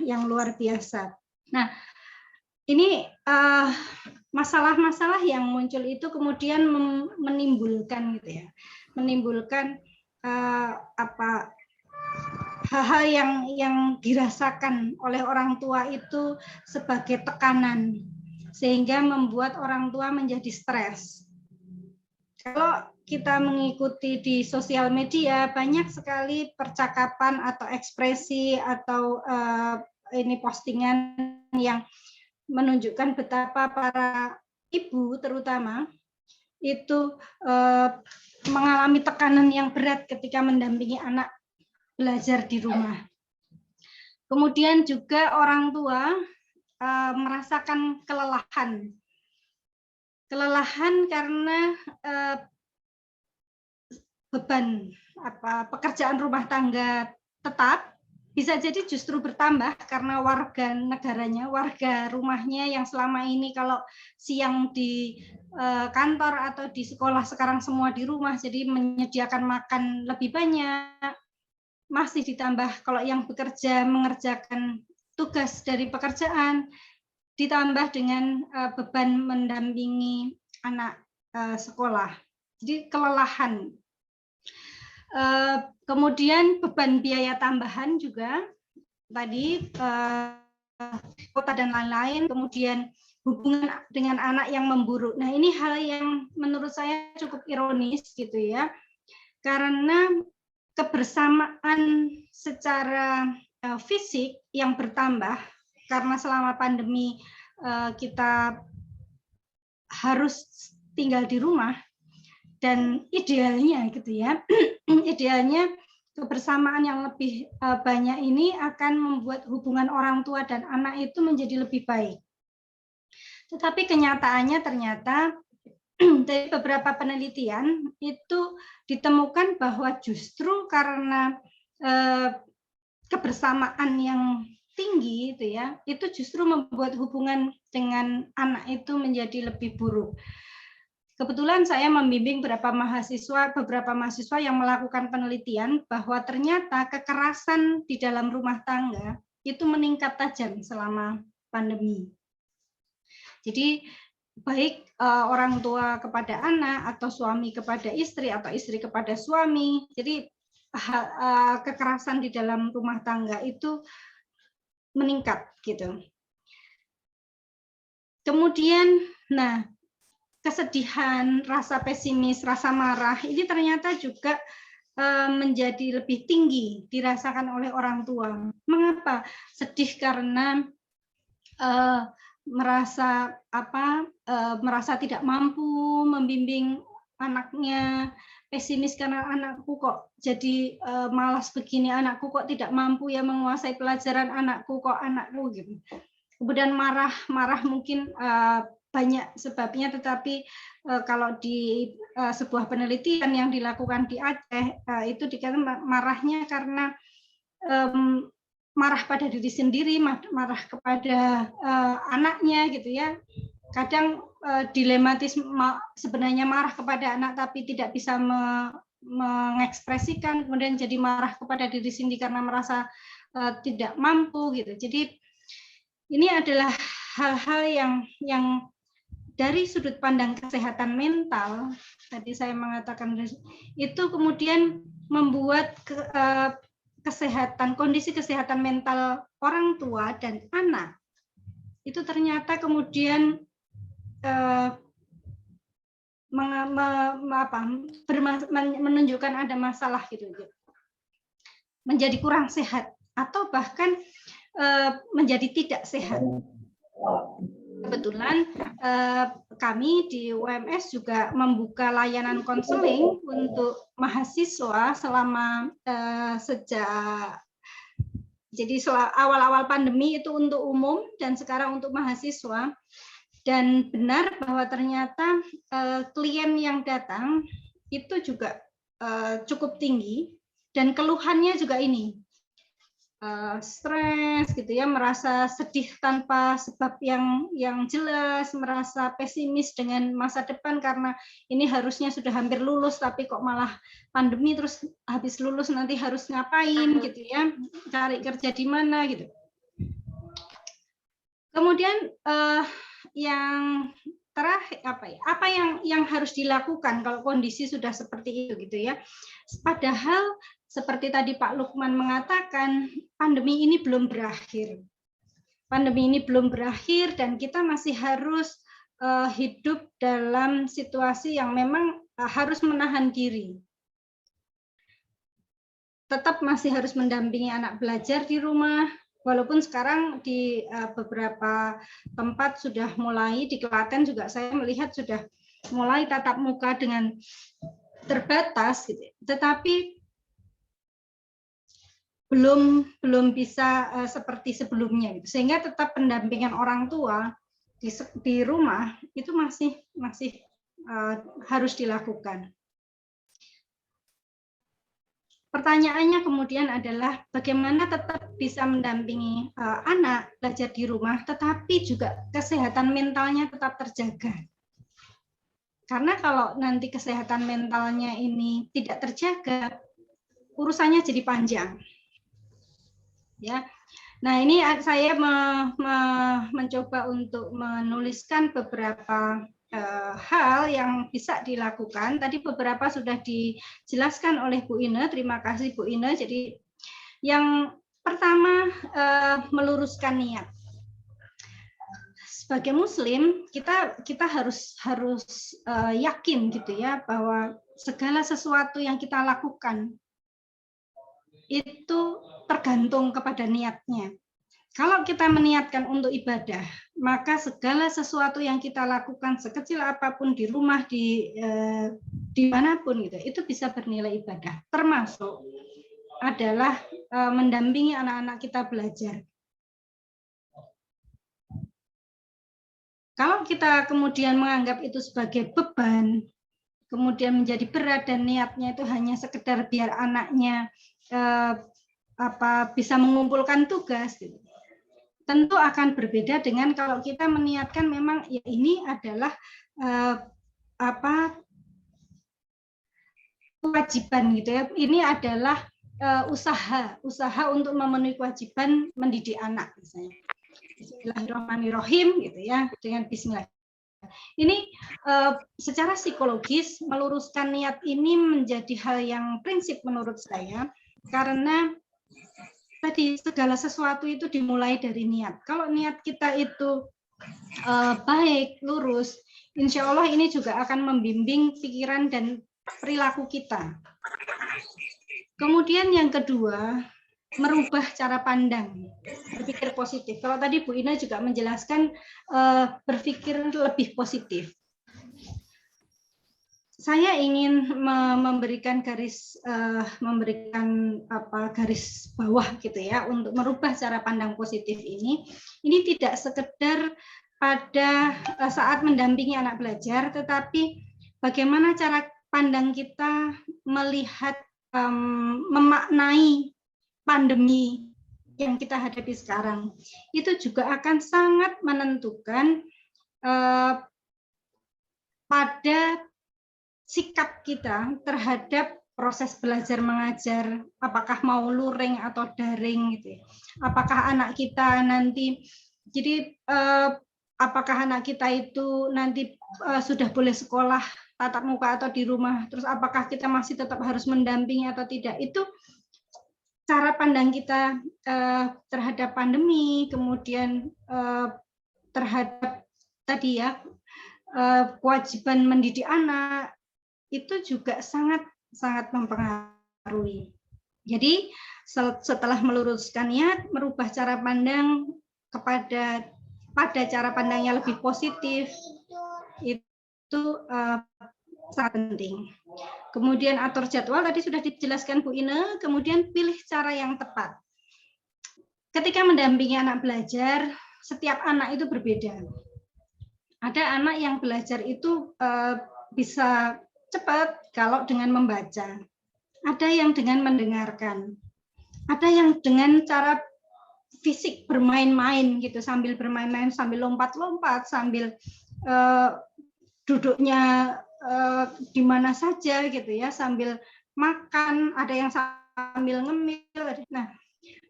yang luar biasa. Nah, ini masalah-masalah yang muncul itu kemudian menimbulkan gitu ya, menimbulkan hal-hal yang dirasakan oleh orang tua itu sebagai tekanan, sehingga membuat orang tua menjadi stres. Kalau kita mengikuti di sosial media, banyak sekali percakapan atau ekspresi atau ini postingan yang menunjukkan betapa para ibu terutama itu mengalami tekanan yang berat ketika mendampingi anak belajar di rumah. Kemudian juga orang tua merasakan kelelahan karena beban pekerjaan rumah tangga tetap, bisa jadi justru bertambah karena warga negaranya, warga rumahnya yang selama ini kalau siang di kantor atau di sekolah, sekarang semua di rumah, jadi menyediakan makan lebih banyak. Masih ditambah kalau yang bekerja mengerjakan tugas dari pekerjaan, ditambah dengan beban mendampingi anak sekolah. Jadi kelelahan. Kemudian beban biaya tambahan juga tadi kota dan lain-lain, kemudian hubungan dengan anak yang memburuk. Nah, ini hal yang menurut saya cukup ironis gitu ya, karena kebersamaan secara fisik yang bertambah karena selama pandemi kita harus tinggal di rumah, dan idealnya gitu ya, idealnya kebersamaan yang lebih banyak ini akan membuat hubungan orang tua dan anak itu menjadi lebih baik. Tetapi kenyataannya ternyata dari beberapa penelitian itu ditemukan bahwa justru karena kebersamaan yang tinggi itu ya, itu justru membuat hubungan dengan anak itu menjadi lebih buruk. Kebetulan saya membimbing beberapa mahasiswa yang melakukan penelitian bahwa ternyata kekerasan di dalam rumah tangga itu meningkat tajam selama pandemi. Jadi baik orang tua kepada anak atau suami kepada istri atau istri kepada suami. Jadi kekerasan di dalam rumah tangga itu meningkat gitu. Kemudian, nah, kesedihan, rasa pesimis, rasa marah ini ternyata juga menjadi lebih tinggi dirasakan oleh orang tua. Mengapa? Sedih karena merasa tidak mampu membimbing anaknya, pesimis karena anakku kok jadi malas begini, anakku kok tidak mampu ya menguasai pelajaran, anakku gitu. Kemudian marah mungkin banyak sebabnya, tetapi kalau di sebuah penelitian yang dilakukan di Aceh itu dikatakan marahnya karena marah pada diri sendiri, marah kepada anaknya gitu ya. Kadang dilematis, sebenarnya marah kepada anak tapi tidak bisa mengekspresikan, kemudian jadi marah kepada diri sendiri karena merasa tidak mampu gitu. Jadi ini adalah hal-hal yang dari sudut pandang kesehatan mental, tadi saya mengatakan itu kemudian membuat kondisi kesehatan mental orang tua dan anak itu ternyata kemudian menunjukkan ada masalah gitu, menjadi kurang sehat atau bahkan menjadi tidak sehat. Kebetulan kami di UMS juga membuka layanan konseling untuk mahasiswa selama jadi awal-awal pandemi itu untuk umum dan sekarang untuk mahasiswa. Dan benar bahwa ternyata klien yang datang itu juga cukup tinggi dan keluhannya juga ini. Stres gitu ya, merasa sedih tanpa sebab yang jelas, merasa pesimis dengan masa depan karena ini harusnya sudah hampir lulus tapi kok malah pandemi, terus habis lulus nanti harus ngapain gitu ya, cari kerja di mana gitu. Kemudian yang terakhir apa yang harus dilakukan kalau kondisi sudah seperti itu gitu ya. Padahal seperti tadi Pak Lukman mengatakan, pandemi ini belum berakhir. Pandemi ini belum berakhir dan kita masih harus hidup dalam situasi yang memang harus menahan diri. Tetap masih harus mendampingi anak belajar di rumah, walaupun sekarang di beberapa tempat sudah mulai, di Klaten juga saya melihat sudah mulai tatap muka dengan terbatas, gitu. Tetapi belum bisa seperti sebelumnya, gitu. Sehingga tetap pendampingan orang tua di rumah itu masih harus dilakukan. Pertanyaannya kemudian adalah bagaimana tetap bisa mendampingi anak belajar di rumah, tetapi juga kesehatan mentalnya tetap terjaga. Karena kalau nanti kesehatan mentalnya ini tidak terjaga, urusannya jadi panjang. Ya, nah ini saya mencoba untuk menuliskan beberapa hal yang bisa dilakukan. Tadi beberapa sudah dijelaskan oleh Bu Ine. Terima kasih Bu Ine. Jadi yang pertama meluruskan niat. Sebagai Muslim kita harus yakin gitu ya bahwa segala sesuatu yang kita lakukan itu tergantung kepada niatnya. Kalau kita meniatkan untuk ibadah, maka segala sesuatu yang kita lakukan sekecil apapun di rumah, dimanapun gitu, itu bisa bernilai ibadah. Termasuk adalah mendampingi anak-anak kita belajar. Kalau kita kemudian menganggap itu sebagai beban, kemudian menjadi berat dan niatnya itu hanya sekedar biar anaknya bisa mengumpulkan tugas, gitu. tentu akan berbeda dengan kalau kita meniatkan memang ya ini adalah kewajiban gitu ya. Ini adalah usaha untuk memenuhi kewajiban mendidik anak misalnya. Bismillahirrahmanirrahim gitu ya, dengan bismillah. Ini secara psikologis meluruskan niat ini menjadi hal yang prinsip menurut saya, karena tadi segala sesuatu itu dimulai dari niat. Kalau niat kita itu baik, lurus, insya Allah ini juga akan membimbing pikiran dan perilaku kita. Kemudian yang kedua, merubah cara pandang, berpikir positif. Kalau tadi Bu Ina juga menjelaskan berpikir lebih positif. Saya ingin memberikan garis bawah gitu ya untuk merubah cara pandang positif ini. Ini tidak sekedar pada saat mendampingi anak belajar, tetapi bagaimana cara pandang kita melihat memaknai pandemi yang kita hadapi sekarang. Itu juga akan sangat menentukan pada sikap kita terhadap proses belajar mengajar, apakah mau luring atau daring gitu. Apakah anak kita nanti apakah anak kita itu nanti sudah boleh sekolah tatap muka atau di rumah, terus apakah kita masih tetap harus mendampingi atau tidak, itu cara pandang kita terhadap pandemi, kemudian terhadap tadi ya kewajiban mendidik anak, itu juga sangat mempengaruhi. Jadi setelah meluruskan niat, merubah cara pandang pada cara pandang yang lebih positif, itu sangat penting. Kemudian atur jadwal, tadi sudah dijelaskan Bu Ine, kemudian pilih cara yang tepat. Ketika mendampingi anak belajar, setiap anak itu berbeda. Ada anak yang belajar itu bisa cepat kalau dengan membaca. Ada yang dengan mendengarkan. Ada yang dengan cara fisik bermain-main gitu, sambil bermain-main, sambil lompat-lompat, sambil duduknya di mana saja gitu ya, sambil makan, ada yang sambil ngemil. Nah,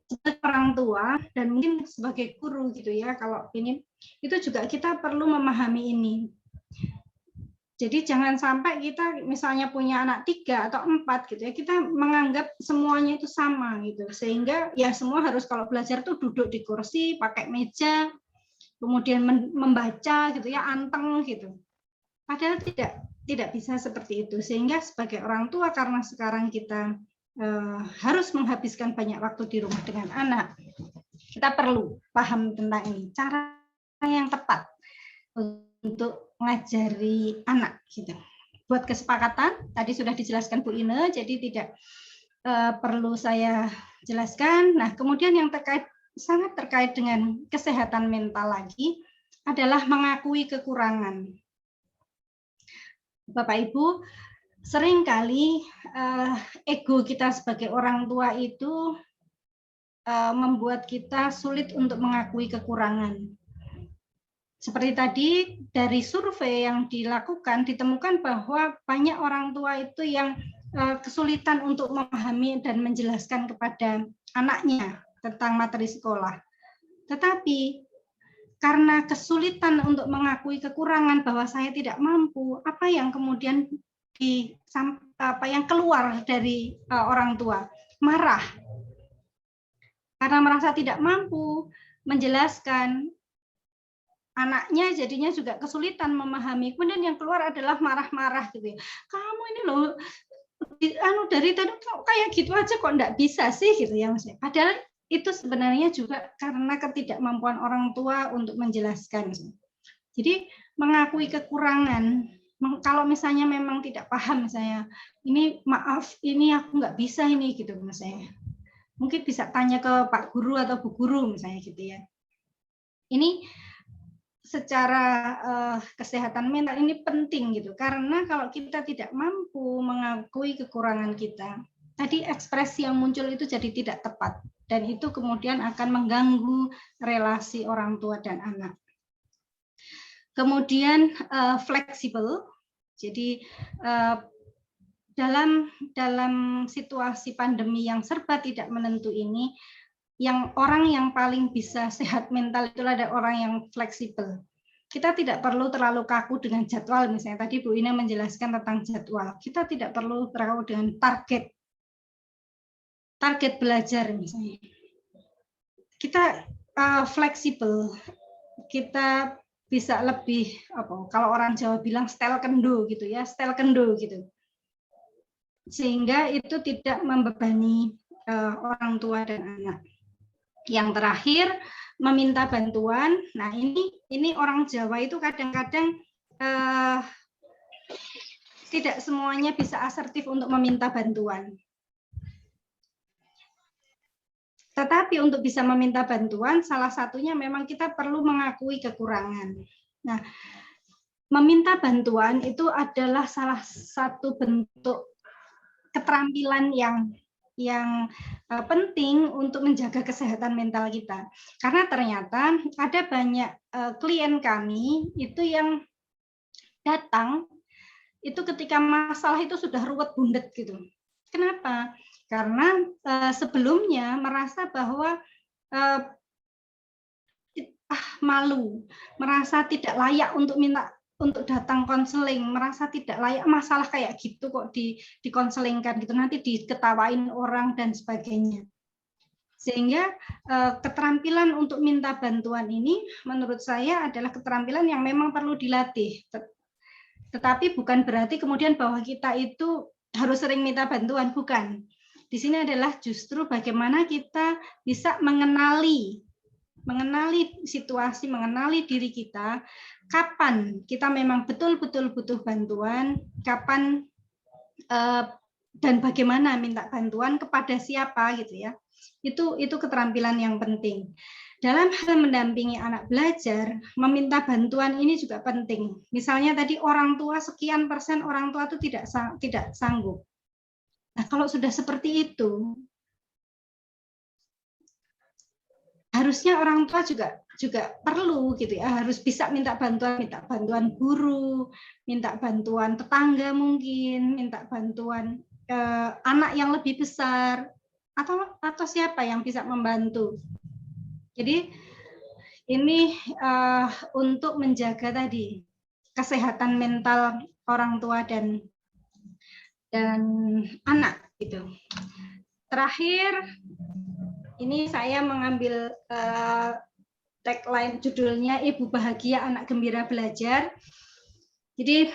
sebagai orang tua dan mungkin sebagai guru gitu ya, kalau ini itu juga kita perlu memahami ini. Jadi jangan sampai kita misalnya punya anak 3 atau 4 gitu ya, kita menganggap semuanya itu sama gitu, sehingga ya semua harus kalau belajar tuh duduk di kursi, pakai meja, kemudian membaca gitu ya, anteng gitu. Padahal tidak bisa seperti itu, sehingga sebagai orang tua karena sekarang kita harus menghabiskan banyak waktu di rumah dengan anak, kita perlu paham tentang ini, cara yang tepat untuk mengajari anak gitu. Buat kesepakatan tadi sudah dijelaskan Bu Ine, jadi tidak perlu saya jelaskan. Nah, kemudian yang sangat terkait dengan kesehatan mental lagi adalah mengakui kekurangan. Bapak Ibu, seringkali ego kita sebagai orang tua itu membuat kita sulit untuk mengakui kekurangan. Seperti tadi dari survei yang dilakukan ditemukan bahwa banyak orang tua itu yang kesulitan untuk memahami dan menjelaskan kepada anaknya tentang materi sekolah. Tetapi karena kesulitan untuk mengakui kekurangan bahwa saya tidak mampu, apa yang kemudian yang keluar dari orang tua? Marah. Karena merasa tidak mampu menjelaskan, anaknya jadinya juga kesulitan memahami. Kemudian yang keluar adalah marah-marah gitu ya. Kamu ini loh dari tadi kayak gitu aja kok enggak bisa sih gitu ya Mas. Padahal itu sebenarnya juga karena ketidakmampuan orang tua untuk menjelaskan. Jadi mengakui kekurangan. Kalau misalnya memang tidak paham misalnya, ini maaf, ini aku nggak bisa ini gitu misalnya. Mungkin bisa tanya ke Pak Guru atau Bu Guru misalnya gitu ya. Ini secara kesehatan mental ini penting gitu, karena kalau kita tidak mampu mengakui kekurangan kita, tadi ekspresi yang muncul itu jadi tidak tepat. dan itu kemudian akan mengganggu relasi orang tua dan anak. Kemudian fleksibel, jadi dalam situasi pandemi yang serba tidak menentu ini, orang yang paling bisa sehat mental itu adalah orang yang fleksibel. Kita tidak perlu terlalu kaku dengan jadwal, misalnya tadi Bu Ina menjelaskan tentang jadwal. Kita tidak perlu terlalu dengan target belajar misalnya. Kita fleksibel, kita bisa lebih kalau orang Jawa bilang stel kendo gitu ya, stel kendo gitu. Sehingga itu tidak membebani orang tua dan anak. Yang terakhir, meminta bantuan. Nah, ini orang Jawa itu kadang-kadang tidak semuanya bisa asertif untuk meminta bantuan. Tetapi untuk bisa meminta bantuan, salah satunya memang kita perlu mengakui kekurangan. Nah, meminta bantuan itu adalah salah satu bentuk keterampilan yang penting untuk menjaga kesehatan mental kita. Karena ternyata ada banyak klien kami itu yang datang itu ketika masalah itu sudah ruwet bundet gitu. Kenapa? Karena sebelumnya merasa bahwa malu, merasa tidak layak untuk datang konseling, merasa tidak layak, masalah kayak gitu kok dikonselingkan gitu, nanti diketawain orang dan sebagainya. Sehingga keterampilan untuk minta bantuan ini menurut saya adalah keterampilan yang memang perlu dilatih. Tetapi bukan berarti kemudian bahwa kita itu harus sering minta bantuan, bukan. Di sini adalah justru bagaimana kita bisa mengenali situasi, mengenali diri kita, kapan kita memang betul-betul butuh bantuan, kapan dan bagaimana minta bantuan kepada siapa gitu ya. Itu keterampilan yang penting. Dalam hal mendampingi anak belajar, meminta bantuan ini juga penting. Misalnya tadi orang tua sekian persen orang tua itu tidak sanggup. Nah, kalau sudah seperti itu, harusnya orang tua juga perlu gitu ya, harus bisa minta bantuan guru, minta bantuan tetangga mungkin, minta bantuan anak yang lebih besar atau siapa yang bisa membantu. Jadi ini untuk menjaga tadi kesehatan mental orang tua dan anak gitu. Terakhir, ini saya mengambil tagline judulnya Ibu Bahagia Anak Gembira Belajar. Jadi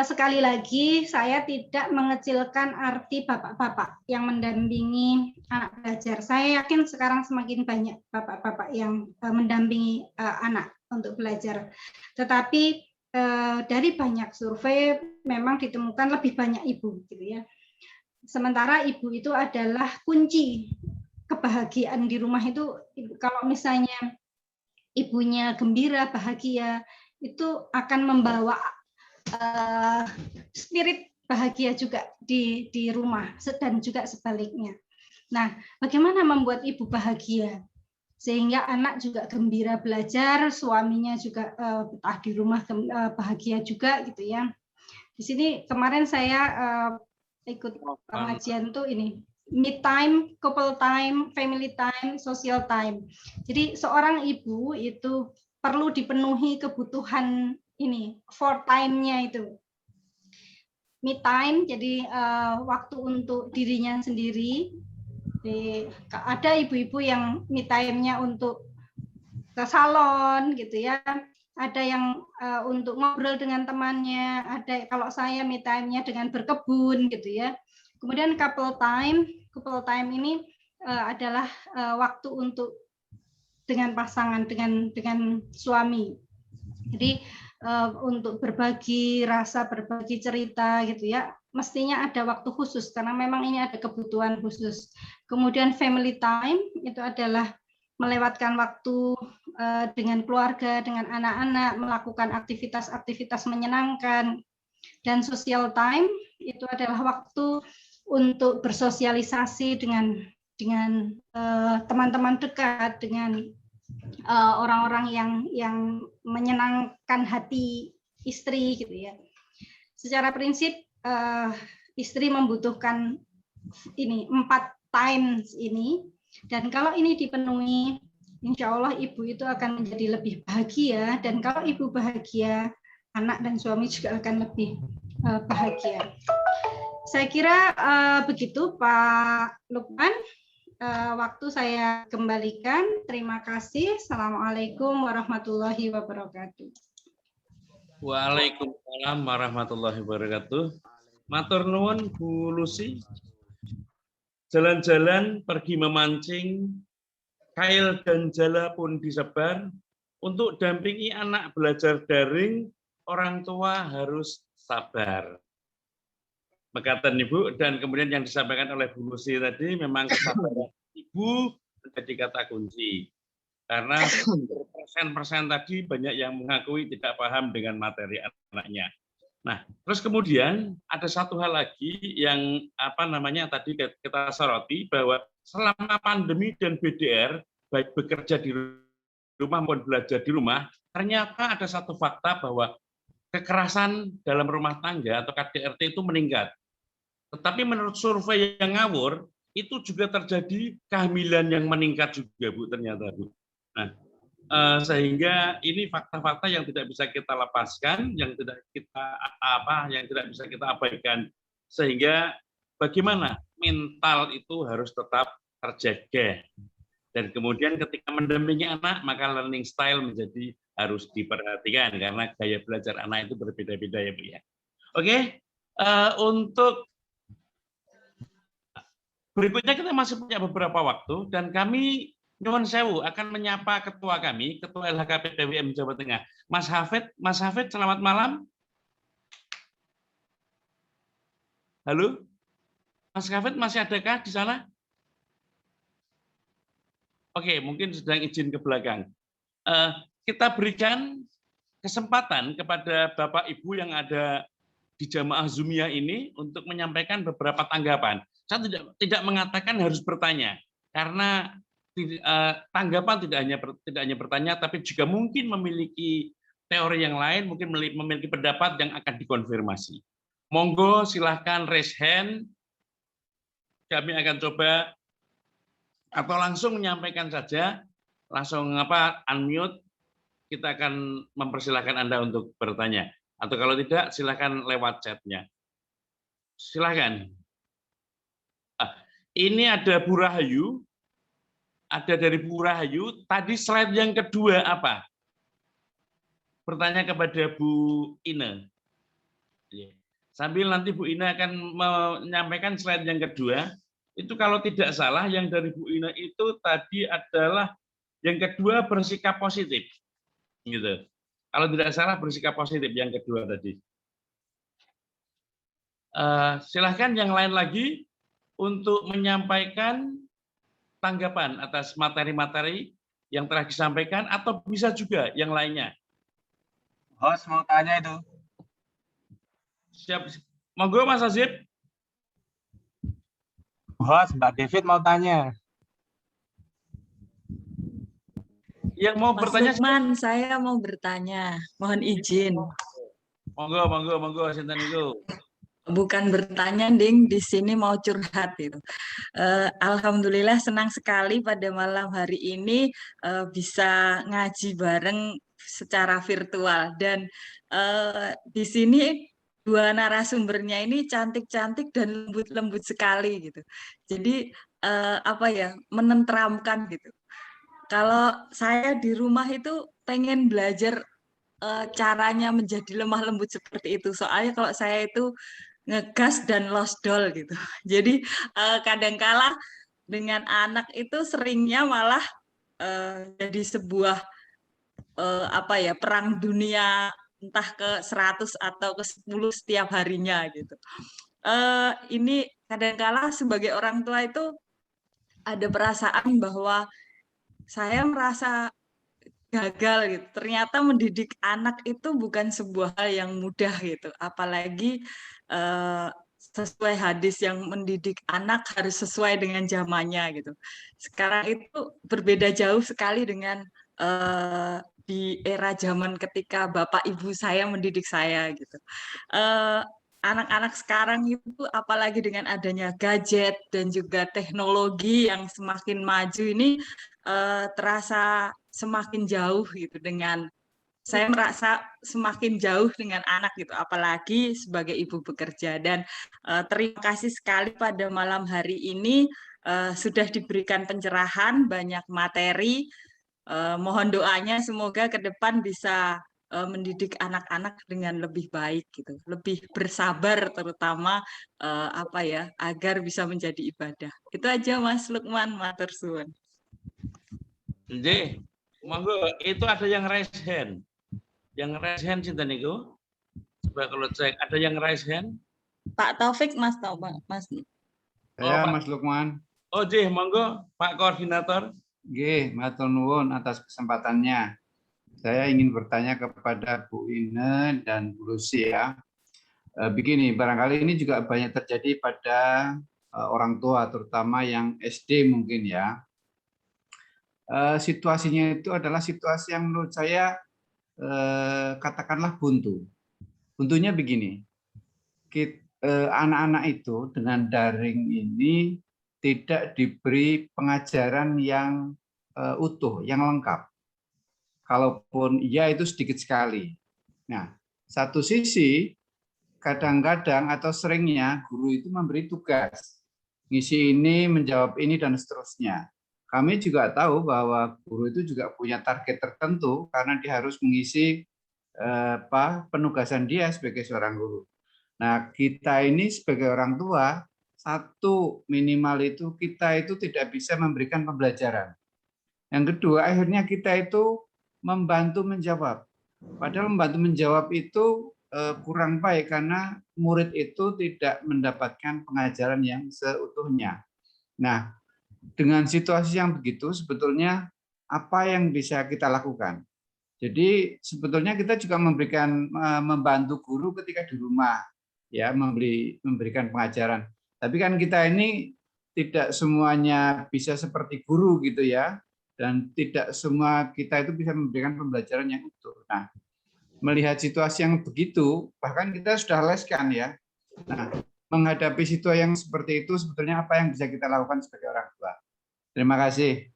sekali lagi saya tidak mengecilkan arti bapak-bapak yang mendampingi anak belajar. Saya yakin sekarang semakin banyak bapak-bapak yang mendampingi anak untuk belajar. Tetapi dari banyak survei memang ditemukan lebih banyak ibu gitu ya. Sementara ibu itu adalah kunci kebahagiaan di rumah itu. Kalau misalnya ibunya gembira, bahagia, itu akan membawa spirit bahagia juga di rumah dan juga sebaliknya. Nah, bagaimana membuat ibu bahagia sehingga anak juga gembira belajar, suaminya juga betah di rumah bahagia juga gitu ya. Di sini kemarin saya ikut pengajian tuh ini me time, couple time, family time, social time. Jadi seorang ibu itu perlu dipenuhi kebutuhan ini, for time-nya itu. Me time, jadi waktu untuk dirinya sendiri. Jadi, ada ibu-ibu yang me time-nya untuk ke salon gitu ya. Ada yang untuk ngobrol dengan temannya, ada kalau saya me time-nya dengan berkebun gitu ya. Kemudian couple time ini adalah waktu untuk dengan pasangan, dengan suami. Jadi untuk berbagi rasa, berbagi cerita gitu ya, mestinya ada waktu khusus karena memang ini ada kebutuhan khusus. Kemudian family time itu adalah melewatkan waktu dengan keluarga, dengan anak-anak, melakukan aktivitas-aktivitas menyenangkan. Dan social time itu adalah waktu untuk bersosialisasi dengan dengan teman-teman dekat, dengan orang-orang yang menyenangkan hati istri gitu ya. Secara prinsip istri membutuhkan ini 4 times ini, dan kalau ini dipenuhi, insya Allah ibu itu akan menjadi lebih bahagia, dan kalau ibu bahagia, anak dan suami juga akan lebih bahagia. Saya kira begitu Pak Lukman. Waktu saya kembalikan. Terima kasih. Assalamualaikum warahmatullahi wabarakatuh. Waalaikumsalam warahmatullahi wabarakatuh. Matur nuwun Bu Lucy. Jalan-jalan pergi memancing, kail dan jala pun disebar. Untuk dampingi anak belajar daring, orang tua harus sabar. Mekaten Ibu, dan kemudian yang disampaikan oleh Bu Lucy tadi memang kesabaran Ibu menjadi kata kunci. Karena persen tadi banyak yang mengakui tidak paham dengan materi anaknya. Nah, terus kemudian ada satu hal lagi yang tadi kita soroti, bahwa selama pandemi dan BDR, baik bekerja di rumah maupun belajar di rumah, ternyata ada satu fakta bahwa kekerasan dalam rumah tangga atau KDRT itu meningkat. Tetapi menurut survei yang ngawur, itu juga terjadi kehamilan yang meningkat juga, Bu, ternyata, Bu. Nah, sehingga ini fakta-fakta yang tidak bisa kita lepaskan, yang tidak bisa kita abaikan. Sehingga bagaimana mental itu harus tetap terjaga. Dan kemudian ketika mendampingi anak, maka learning style menjadi harus diperhatikan karena gaya belajar anak itu berbeda-beda ya, Bu ya. Oke, untuk berikutnya kita masih punya beberapa waktu, dan kami nyuwun sewu akan menyapa ketua kami, Ketua LHK PDWM Jawa Tengah, Mas Hafid. Mas Hafid, selamat malam. Halo, Mas Hafid masih adakah di sana? Oke, mungkin sedang izin ke belakang. Kita berikan kesempatan kepada Bapak Ibu yang ada di jamaah Zoomia ini untuk menyampaikan beberapa tanggapan. Saya tidak mengatakan harus bertanya, karena tanggapan tidak hanya bertanya, tapi juga mungkin memiliki teori yang lain, mungkin memiliki pendapat yang akan dikonfirmasi. Monggo silahkan raise hand, kami akan coba, atau langsung menyampaikan saja, langsung unmute, kita akan mempersilahkan Anda untuk bertanya. Atau kalau tidak, silahkan lewat chatnya. Silahkan. Ini ada Bu Rahayu. Ada dari Bu Rahayu. Tadi slide yang kedua apa? Bertanya kepada Bu Ine. Sambil nanti Bu Ine akan menyampaikan slide yang kedua. Itu kalau tidak salah, yang dari Bu Ine itu tadi adalah yang kedua bersikap positif. Gitu. Kalau tidak salah bersikap positif yang kedua tadi. Silahkan yang lain lagi untuk menyampaikan tanggapan atas materi-materi yang telah disampaikan, atau bisa juga yang lainnya. Host mau tanya itu. Siap. Monggo Mas Azib. Host, Mbak David mau tanya. Yang mau Mas bertanya. Lukman, saya mau bertanya. Mohon izin. Monggo, sinten niku. Bukan bertanya, Ding, di sini mau curhat itu. Alhamdulillah senang sekali pada malam hari ini bisa ngaji bareng secara virtual, dan di sini dua narasumbernya ini cantik-cantik dan lembut-lembut sekali gitu. Jadi menenteramkan gitu. Kalau saya di rumah itu pengen belajar caranya menjadi lemah lembut seperti itu. Soalnya kalau saya itu ngegas dan lost doll gitu. Jadi kadangkala dengan anak itu seringnya malah jadi sebuah perang dunia, entah ke 100 atau ke 10 setiap harinya gitu. Ini kadangkala sebagai orang tua itu ada perasaan bahwa saya merasa gagal gitu. Ternyata mendidik anak itu bukan sebuah hal yang mudah gitu. Apalagi sesuai hadis yang mendidik anak harus sesuai dengan zamannya gitu. Sekarang itu berbeda jauh sekali dengan di era zaman ketika bapak ibu saya mendidik saya gitu. Anak-anak sekarang itu apalagi dengan adanya gadget dan juga teknologi yang semakin maju ini terasa semakin jauh gitu dengan saya merasa semakin jauh dengan anak gitu, apalagi sebagai ibu bekerja. Dan terima kasih sekali pada malam hari ini sudah diberikan pencerahan, banyak materi. Mohon doanya semoga ke depan bisa mendidik anak-anak dengan lebih baik gitu, lebih bersabar terutama agar bisa menjadi ibadah. Itu aja Mas Lukman, matur suwun. Nggih, monggo itu ada yang raise hand. Yang raise hand sinten niku? Coba kalau cek ada yang raise hand. Pak Taufik, Mas Mas. Saya Pak. Mas Lukman. Oh, nggih, monggo Pak Koordinator. Nggih, matur nuwun atas kesempatannya. Saya ingin bertanya kepada Bu Ine dan Bu Lucy ya. Begini, barangkali ini juga banyak terjadi pada orang tua, terutama yang SD mungkin ya. Situasinya itu adalah situasi yang menurut saya katakanlah buntu. Buntunya begini, anak-anak itu dengan daring ini tidak diberi pengajaran yang utuh, yang lengkap. Kalaupun iya itu sedikit sekali. Nah, satu sisi kadang-kadang atau seringnya guru itu memberi tugas, ngisi ini, menjawab ini dan seterusnya. Kami juga tahu bahwa guru itu juga punya target tertentu karena dia harus mengisi penugasan dia sebagai seorang guru. Nah, kita ini sebagai orang tua, satu minimal itu kita itu tidak bisa memberikan pembelajaran. Yang kedua, akhirnya kita itu membantu menjawab. Padahal membantu menjawab itu kurang baik karena murid itu tidak mendapatkan pengajaran yang seutuhnya. Nah, dengan situasi yang begitu sebetulnya apa yang bisa kita lakukan? Jadi sebetulnya kita juga membantu guru ketika di rumah ya memberikan pengajaran. Tapi kan kita ini tidak semuanya bisa seperti guru gitu ya. Dan tidak semua kita itu bisa memberikan pembelajaran yang utuh. Nah, melihat situasi yang begitu, bahkan kita sudah leskan ya. Nah, menghadapi situasi yang seperti itu, sebetulnya apa yang bisa kita lakukan sebagai orang tua? Terima kasih.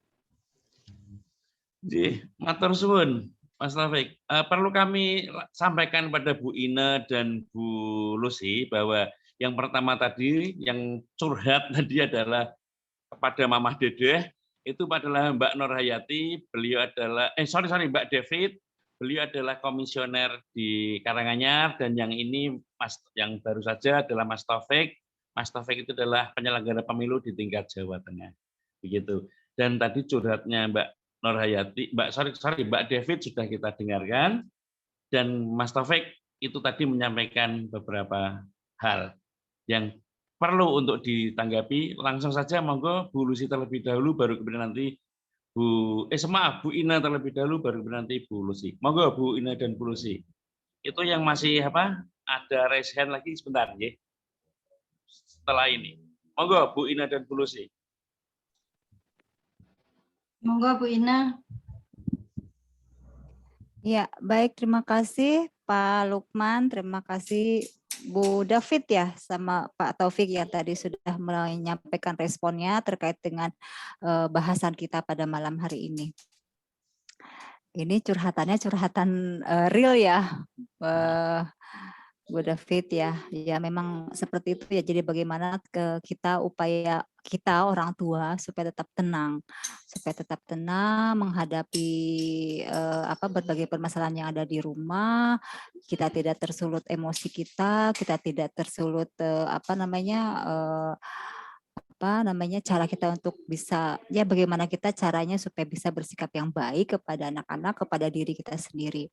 Matur suwun, Mas Taufik. Perlu kami sampaikan pada Bu Ine dan Bu Lucy bahwa yang pertama tadi, yang curhat tadi adalah kepada Mamah Dedeh, itu adalah Mbak Nur Hayati, beliau adalah Mbak David, beliau adalah komisioner di Karanganyar, dan yang ini yang baru saja adalah Mas Taufik. Mas Taufik itu adalah penyelenggara pemilu di tingkat Jawa Tengah. Begitu. Dan tadi curhatnya Mbak Nur Hayati, Mbak David sudah kita dengarkan, dan Mas Taufik itu tadi menyampaikan beberapa hal yang perlu untuk ditanggapi. Langsung saja monggo Bu Lucy terlebih dahulu, baru kemudian nanti Bu Ina terlebih dahulu, baru kemudian nanti Bu Lucy. Monggo Bu Ina dan Bu Lucy. Itu yang masih ada raise hand lagi sebentar ya. Setelah ini. Monggo Bu Ina dan Bu Lucy. Monggo Bu Ina. Ya, baik, terima kasih Pak Lukman, terima kasih Bu David ya sama Pak Taufik yang tadi sudah menyampaikan responnya terkait dengan bahasan kita pada malam hari ini. Ini curhatannya curhatan real ya, Bu David ya. Ya memang seperti itu ya. Jadi bagaimana upaya kita orang tua supaya tetap tenang menghadapi berbagai permasalahan yang ada di rumah. Kita tidak tersulut emosi kita tidak tersulut cara kita untuk bisa ya bagaimana kita caranya supaya bisa bersikap yang baik kepada anak-anak, kepada diri kita sendiri.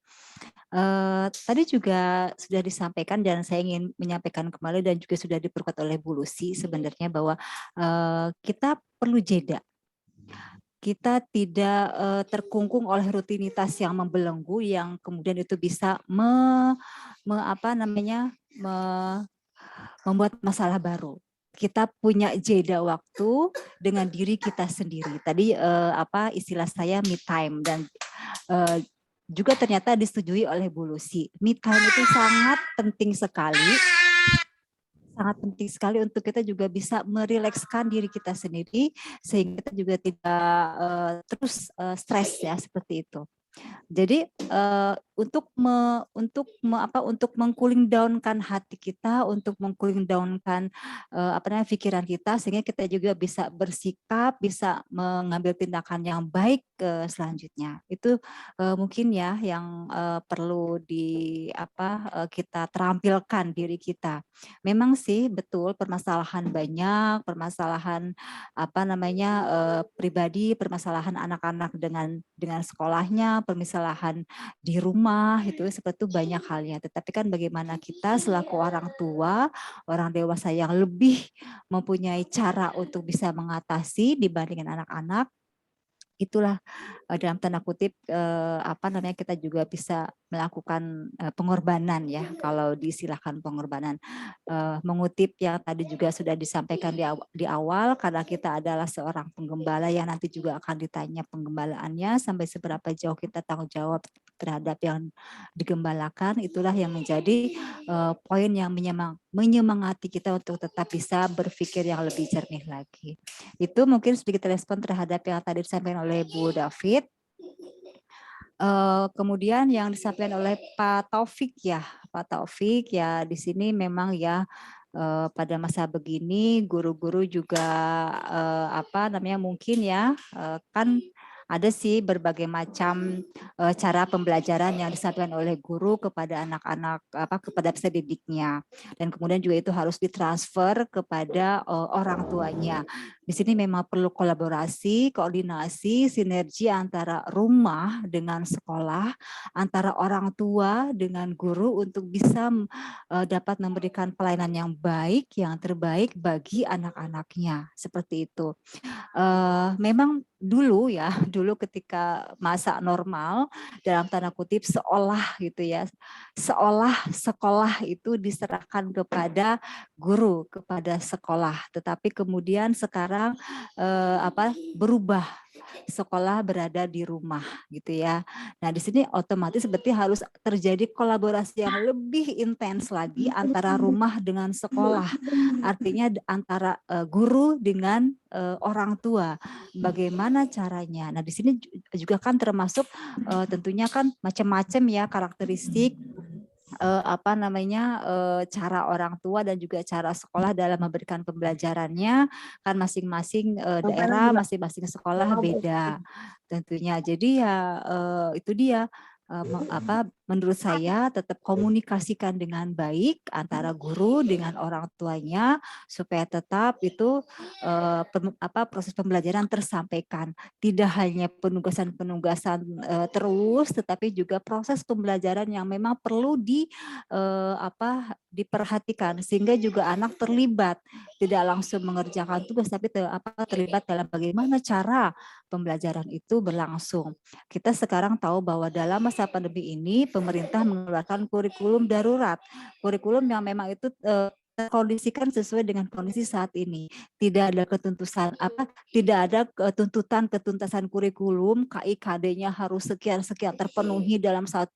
Tadi juga sudah disampaikan dan saya ingin menyampaikan kembali dan juga sudah diperkuat oleh Bu Lucy sebenarnya bahwa kita perlu jeda. Kita tidak terkungkung oleh rutinitas yang membelenggu membuat masalah baru. Kita punya jeda waktu dengan diri kita sendiri. Tadi istilah saya me time, dan juga ternyata disetujui oleh Bu Lucy. Me time itu sangat penting sekali. Sangat penting sekali untuk kita juga bisa merilekskan diri kita sendiri sehingga kita juga tidak terus stres ya, seperti itu. Jadi untuk mengcooling down-kan hati kita, untuk mengcooling down-kan pikiran kita, sehingga kita juga bisa bersikap, bisa mengambil tindakan yang baik selanjutnya. Itu mungkin ya yang perlu kita terampilkan diri kita. Memang sih betul permasalahan banyak, permasalahan pribadi, permasalahan anak-anak dengan sekolahnya, permasalahan di rumah, itu seperti itu banyak halnya. Tetapi kan bagaimana kita selaku orang tua, orang dewasa yang lebih mempunyai cara untuk bisa mengatasi dibandingkan anak-anak, itulah dalam tanda kutip kita juga bisa melakukan pengorbanan ya, kalau disilahkan pengorbanan. Mengutip yang tadi juga sudah disampaikan di awal, karena kita adalah seorang penggembala yang nanti juga akan ditanya penggembalaannya, sampai seberapa jauh kita tanggung jawab terhadap yang digembalakan, itulah yang menjadi poin yang menyemangati kita untuk tetap bisa berpikir yang lebih jernih lagi. Itu mungkin sedikit respon terhadap yang tadi disampaikan oleh Bu David. Kemudian yang disampaikan oleh Pak Taufik ya, di sini memang ya pada masa begini guru-guru juga mungkin ya kan ada sih berbagai macam cara pembelajaran yang disampaikan oleh guru kepada anak-anak, kepada peserta didiknya, dan kemudian juga itu harus ditransfer kepada orang tuanya. Di sini memang perlu kolaborasi, koordinasi, sinergi antara rumah dengan sekolah, antara orang tua dengan guru untuk bisa dapat memberikan pelayanan yang baik, yang terbaik bagi anak-anaknya. Seperti itu. Memang dulu ketika masa normal dalam tanda kutip seolah gitu ya, seolah sekolah itu diserahkan kepada guru, kepada sekolah, tetapi kemudian sekarang berubah, sekolah berada di rumah gitu ya. Nah di sini otomatis berarti harus terjadi kolaborasi yang lebih intens lagi antara rumah dengan sekolah, artinya antara guru dengan orang tua. Bagaimana caranya? Nah di sini juga kan termasuk tentunya kan macam-macam ya karakteristik cara orang tua dan juga cara sekolah dalam memberikan pembelajarannya, kan masing-masing daerah, masing-masing sekolah beda tentunya. Jadi ya itu dia menurut saya tetap komunikasikan dengan baik antara guru dengan orang tuanya supaya tetap itu proses pembelajaran tersampaikan. Tidak hanya penugasan terus, tetapi juga proses pembelajaran yang memang perlu diperhatikan sehingga juga anak terlibat, tidak langsung mengerjakan tugas tapi terlibat dalam bagaimana cara pembelajaran itu berlangsung. Kita sekarang tahu bahwa dalam masa pandemi ini pemerintah mengeluarkan kurikulum darurat, kurikulum yang memang itu terkondisikan sesuai dengan kondisi saat ini. Tidak ada tuntutan kurikulum KIKD-nya harus sekian terpenuhi dalam 1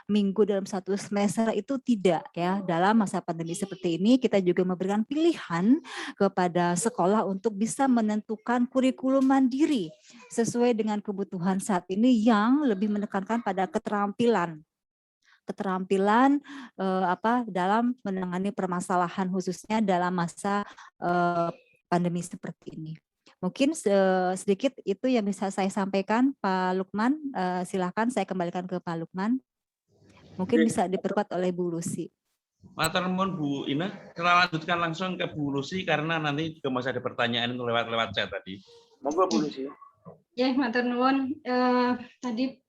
minggu, dalam 1 semester, itu tidak ya. Dalam masa pandemi seperti ini kita juga memberikan pilihan kepada sekolah untuk bisa menentukan kurikulum mandiri sesuai dengan kebutuhan saat ini yang lebih menekankan pada keterampilan dalam menangani permasalahan khususnya dalam masa pandemi seperti ini. Mungkin sedikit itu yang bisa saya sampaikan, Pak Lukman. Silakan saya kembalikan ke Pak Lukman. Mungkin bisa diperkuat oleh Bu Lucy. Matur nuwun Bu Ina. Kita lanjutkan langsung ke Bu Lucy karena nanti juga masih ada pertanyaan lewat chat tadi. Monggo Bu Lucy. Ya, matur nuwun. Tadi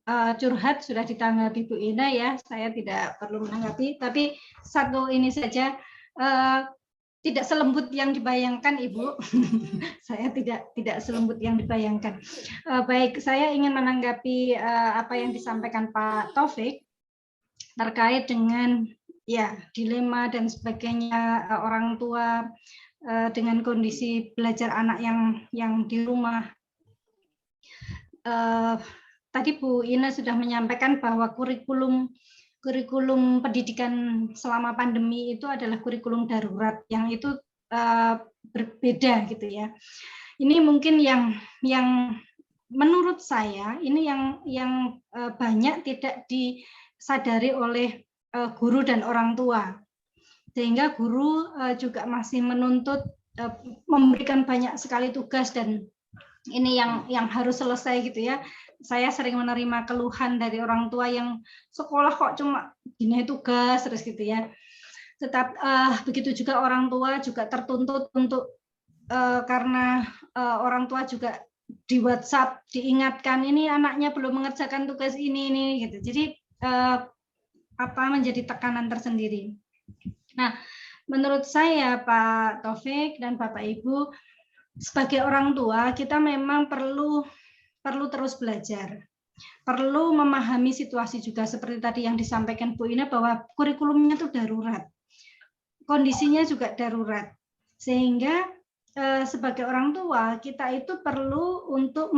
curhat sudah ditanggapi Bu Ina ya, saya tidak perlu menanggapi. Tapi satu ini saja, tidak selembut yang dibayangkan Ibu. Saya tidak selembut yang dibayangkan. Baik, saya ingin menanggapi apa yang disampaikan Pak Taufik terkait dengan ya dilema dan sebagainya orang tua dengan kondisi belajar anak yang di rumah. Tadi Bu Ina sudah menyampaikan bahwa kurikulum pendidikan selama pandemi itu adalah kurikulum darurat yang itu berbeda gitu ya. Ini mungkin yang menurut saya ini yang banyak tidak disadari oleh guru dan orang tua, sehingga guru juga masih menuntut memberikan banyak sekali tugas dan ini yang harus selesai gitu ya. Saya sering menerima keluhan dari orang tua yang sekolah kok cuma gini tugas terus gitu ya. Tetap begitu juga orang tua juga tertuntut untuk karena orang tua juga di WhatsApp diingatkan ini anaknya belum mengerjakan tugas ini gitu. Jadi menjadi tekanan tersendiri. Nah, menurut saya Pak Taufik dan Bapak Ibu, sebagai orang tua kita memang perlu terus belajar, perlu memahami situasi juga seperti tadi yang disampaikan Bu Ina bahwa kurikulumnya itu darurat, kondisinya juga darurat, sehingga sebagai orang tua kita itu perlu untuk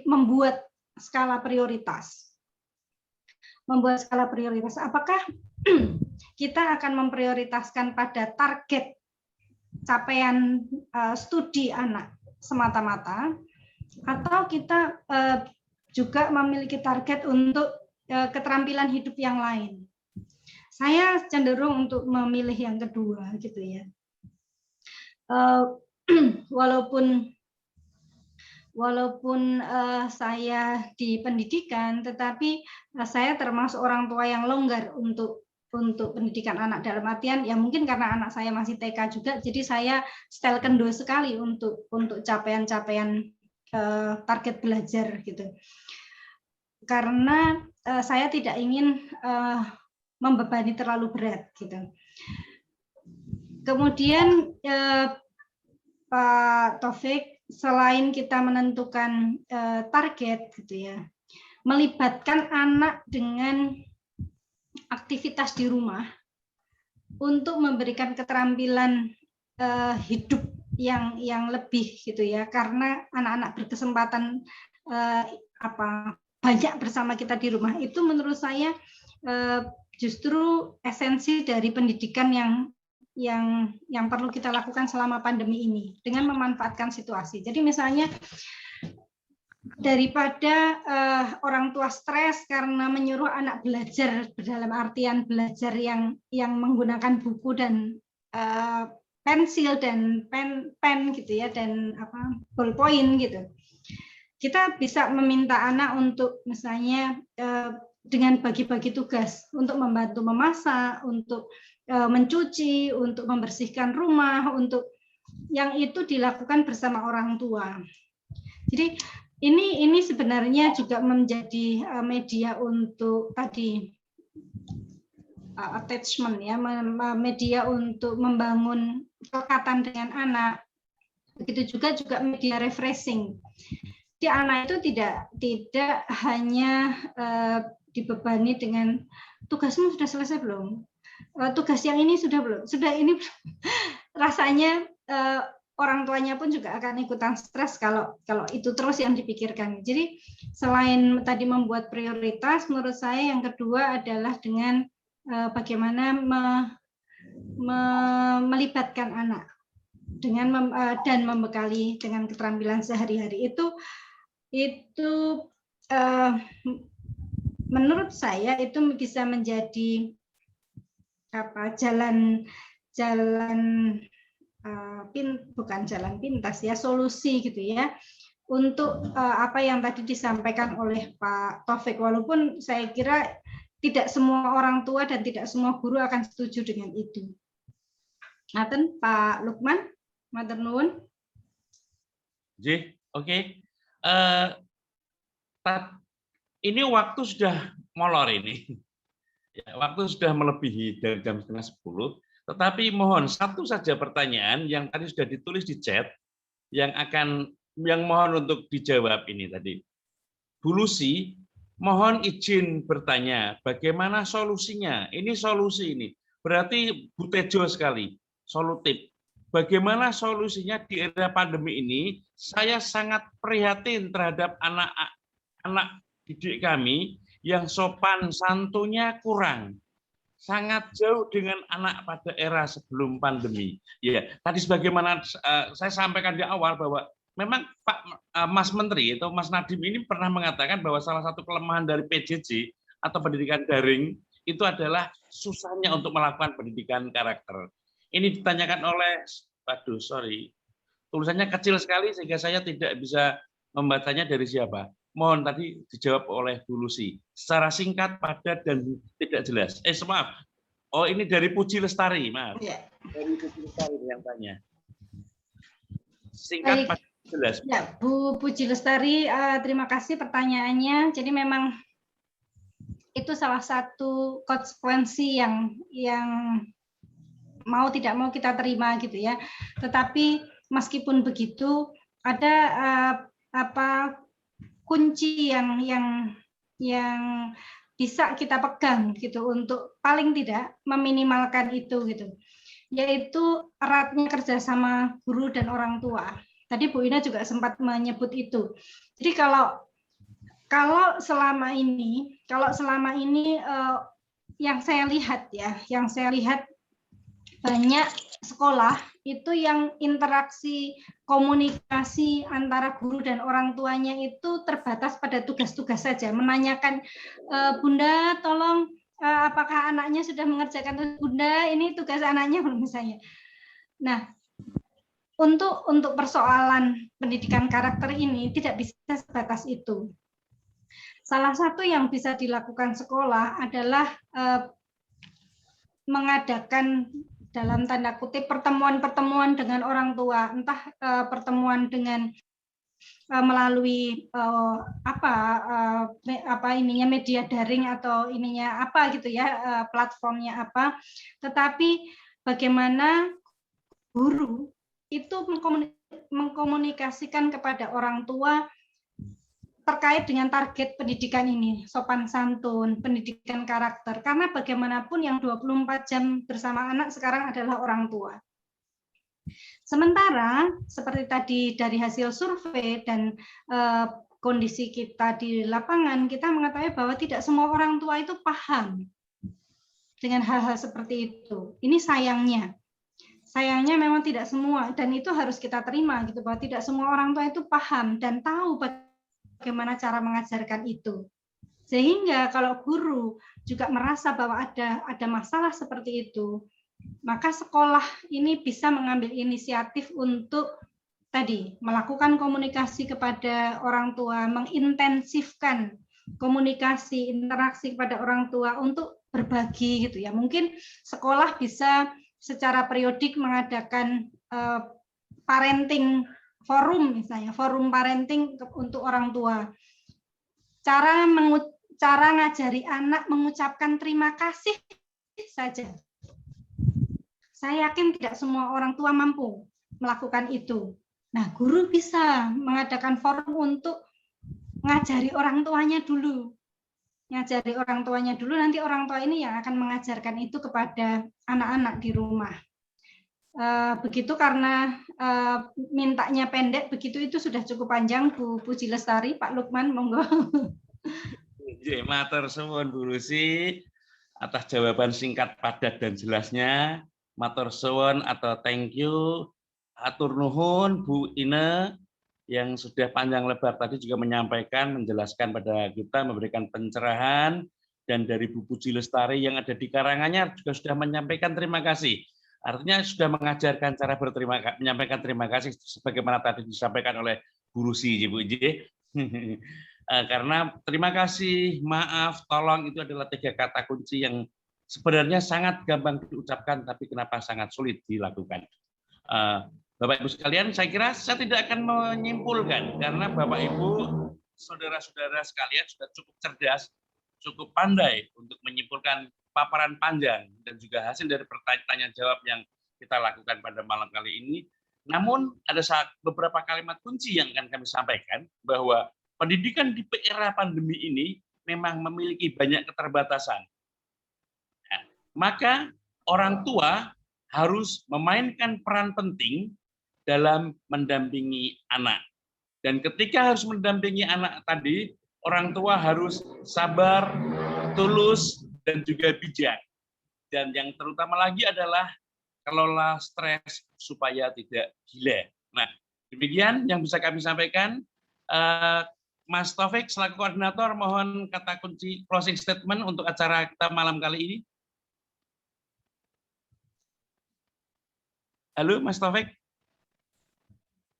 membuat skala prioritas. Membuat skala prioritas. Apakah kita akan memprioritaskan pada target capaian studi anak semata-mata, atau kita juga memiliki target untuk keterampilan hidup yang lain? Saya cenderung untuk memilih yang kedua, gitu ya. Walaupun saya di pendidikan, tetapi saya termasuk orang tua yang longgar untuk pendidikan anak, dalam artian ya mungkin karena anak saya masih TK juga, jadi saya setel kendo sekali untuk capaian-capaian target belajar gitu. Karena saya tidak ingin membebani terlalu berat gitu. Kemudian Pak Taufik, selain kita menentukan target gitu ya, melibatkan anak dengan aktivitas di rumah untuk memberikan keterampilan hidup yang lebih gitu ya, karena anak-anak berkesempatan banyak bersama kita di rumah, itu menurut saya justru esensi dari pendidikan yang perlu kita lakukan selama pandemi ini dengan memanfaatkan situasi. Jadi misalnya daripada orang tua stres karena menyuruh anak belajar dalam artian belajar yang menggunakan buku dan pensil dan pen gitu ya, dan ballpoint gitu, kita bisa meminta anak untuk misalnya dengan bagi-bagi tugas untuk membantu memasak, untuk mencuci, untuk membersihkan rumah, untuk yang itu dilakukan bersama orang tua. Jadi ini sebenarnya juga menjadi media untuk tadi attachment ya, media untuk membangun kelekatan dengan anak. Begitu juga media refreshing. Jadi anak itu tidak hanya dibebani dengan tugasmu sudah selesai belum? Tugas yang ini sudah belum? Sudah ini rasanya orang tuanya pun juga akan ikutan stres kalau itu terus yang dipikirkan. Jadi selain tadi membuat prioritas, menurut saya yang kedua adalah dengan bagaimana melibatkan anak dengan dan membekali dengan keterampilan sehari-hari. Itu menurut saya itu bisa menjadi bukan jalan pintas ya, solusi gitu ya untuk apa yang tadi disampaikan oleh Pak Taufik, walaupun saya kira tidak semua orang tua dan tidak semua guru akan setuju dengan itu. Ngaten Pak Lukman, matur nuwun. Oke. Ini waktu sudah molor ini. Ya, waktu sudah melebihi dari jam 9:30. Tetapi mohon satu saja pertanyaan yang tadi sudah ditulis di chat yang mohon untuk dijawab ini tadi. Bu Lucy, mohon izin bertanya, bagaimana solusinya? Ini solusi ini. Berarti Bu Tejo sekali, solutif. Bagaimana solusinya di era pandemi ini? Saya sangat prihatin terhadap anak didik kami yang sopan santunnya kurang. Sangat jauh dengan anak pada era sebelum pandemi. Ya, tadi sebagaimana saya sampaikan di awal bahwa memang Mas Menteri atau Mas Nadiem ini pernah mengatakan bahwa salah satu kelemahan dari PJJ atau pendidikan daring itu adalah susahnya untuk melakukan pendidikan karakter. Ini ditanyakan oleh, waduh, sorry, tulisannya kecil sekali sehingga saya tidak bisa membacanya dari siapa. Mohon tadi dijawab oleh Bu Lucy. Secara singkat, padat, dan tidak jelas. Maaf. Oh, ini dari Puji Lestari, maaf. Ya. Dari Puji Lestari yang tanya. Singkat, padat, jelas. Ya, Bu Puji Lestari, terima kasih pertanyaannya. Jadi memang itu salah satu konsekuensi yang mau tidak mau kita terima gitu ya. Tetapi meskipun begitu, ada kunci yang bisa kita pegang gitu untuk paling tidak meminimalkan itu gitu, yaitu eratnya kerjasama guru dan orang tua. Tadi Bu Ina juga sempat menyebut itu. Jadi kalau selama ini yang saya lihat banyak sekolah itu yang interaksi komunikasi antara guru dan orang tuanya itu terbatas pada tugas-tugas saja, menanyakan, Bunda tolong apakah anaknya sudah mengerjakan tugas, Bunda ini tugas anaknya belum misalnya. Nah, untuk persoalan pendidikan karakter ini tidak bisa sebatas itu. Salah satu yang bisa dilakukan sekolah adalah mengadakan dalam tanda kutip pertemuan-pertemuan dengan orang tua, entah pertemuan dengan melalui media daring atau ininya apa gitu ya, platformnya apa, tetapi bagaimana guru itu mengkomunikasikan kepada orang tua terkait dengan target pendidikan ini, sopan santun, pendidikan karakter. Karena bagaimanapun yang 24 jam bersama anak sekarang adalah orang tua. Sementara, seperti tadi dari hasil survei dan kondisi kita di lapangan, kita mengetahui bahwa tidak semua orang tua itu paham dengan hal-hal seperti itu. Ini sayangnya. Sayangnya memang tidak semua, dan itu harus kita terima, gitu, bahwa tidak semua orang tua itu paham dan tahu bagaimana cara mengajarkan itu. Sehingga kalau guru juga merasa bahwa ada masalah seperti itu, maka sekolah ini bisa mengambil inisiatif untuk tadi melakukan komunikasi kepada orang tua, mengintensifkan komunikasi, interaksi kepada orang tua untuk berbagi gitu ya. Mungkin sekolah bisa secara periodik mengadakan parenting forum, misalnya forum parenting untuk orang tua. Cara ngajari anak mengucapkan terima kasih saja. Saya yakin tidak semua orang tua mampu melakukan itu. Nah, guru bisa mengadakan forum untuk ngajari orang tuanya dulu. Ngajari orang tuanya dulu, nanti orang tua ini yang akan mengajarkan itu kepada anak-anak di rumah. Begitu karena mintanya pendek begitu itu sudah cukup panjang Bu Puji Lestari, Pak Lukman monggo. Matur suwun Bu Lucy atas jawaban singkat, padat dan jelasnya. Matur suwun atau thank you. Atur nuhun Bu Ine yang sudah panjang lebar tadi juga menyampaikan, menjelaskan pada kita, memberikan pencerahan, dan dari Bu Puji Lestari yang ada di Karanganyar juga sudah menyampaikan terima kasih. Artinya sudah mengajarkan cara menyampaikan terima kasih sebagaimana tadi disampaikan oleh Bu Lucy, Bu J. Karena terima kasih, maaf, tolong itu adalah 3 kata kunci yang sebenarnya sangat gampang diucapkan, tapi kenapa sangat sulit dilakukan. Bapak Ibu sekalian, saya kira saya tidak akan menyimpulkan karena Bapak Ibu, saudara-saudara sekalian sudah cukup cerdas, cukup pandai untuk menyimpulkan paparan panjang dan juga hasil dari pertanyaan jawab yang kita lakukan pada malam kali ini. Namun ada beberapa kalimat kunci yang akan kami sampaikan bahwa pendidikan di era pandemi ini memang memiliki banyak keterbatasan. Maka orang tua harus memainkan peran penting dalam mendampingi anak. Dan ketika harus mendampingi anak tadi, orang tua harus sabar, tulus, dan juga bijak. Dan yang terutama lagi adalah kelola stres supaya tidak gila. Nah, demikian yang bisa kami sampaikan. Mas Taufik selaku koordinator, mohon kata kunci closing statement untuk acara kita malam kali ini. Halo, Mas Taufik.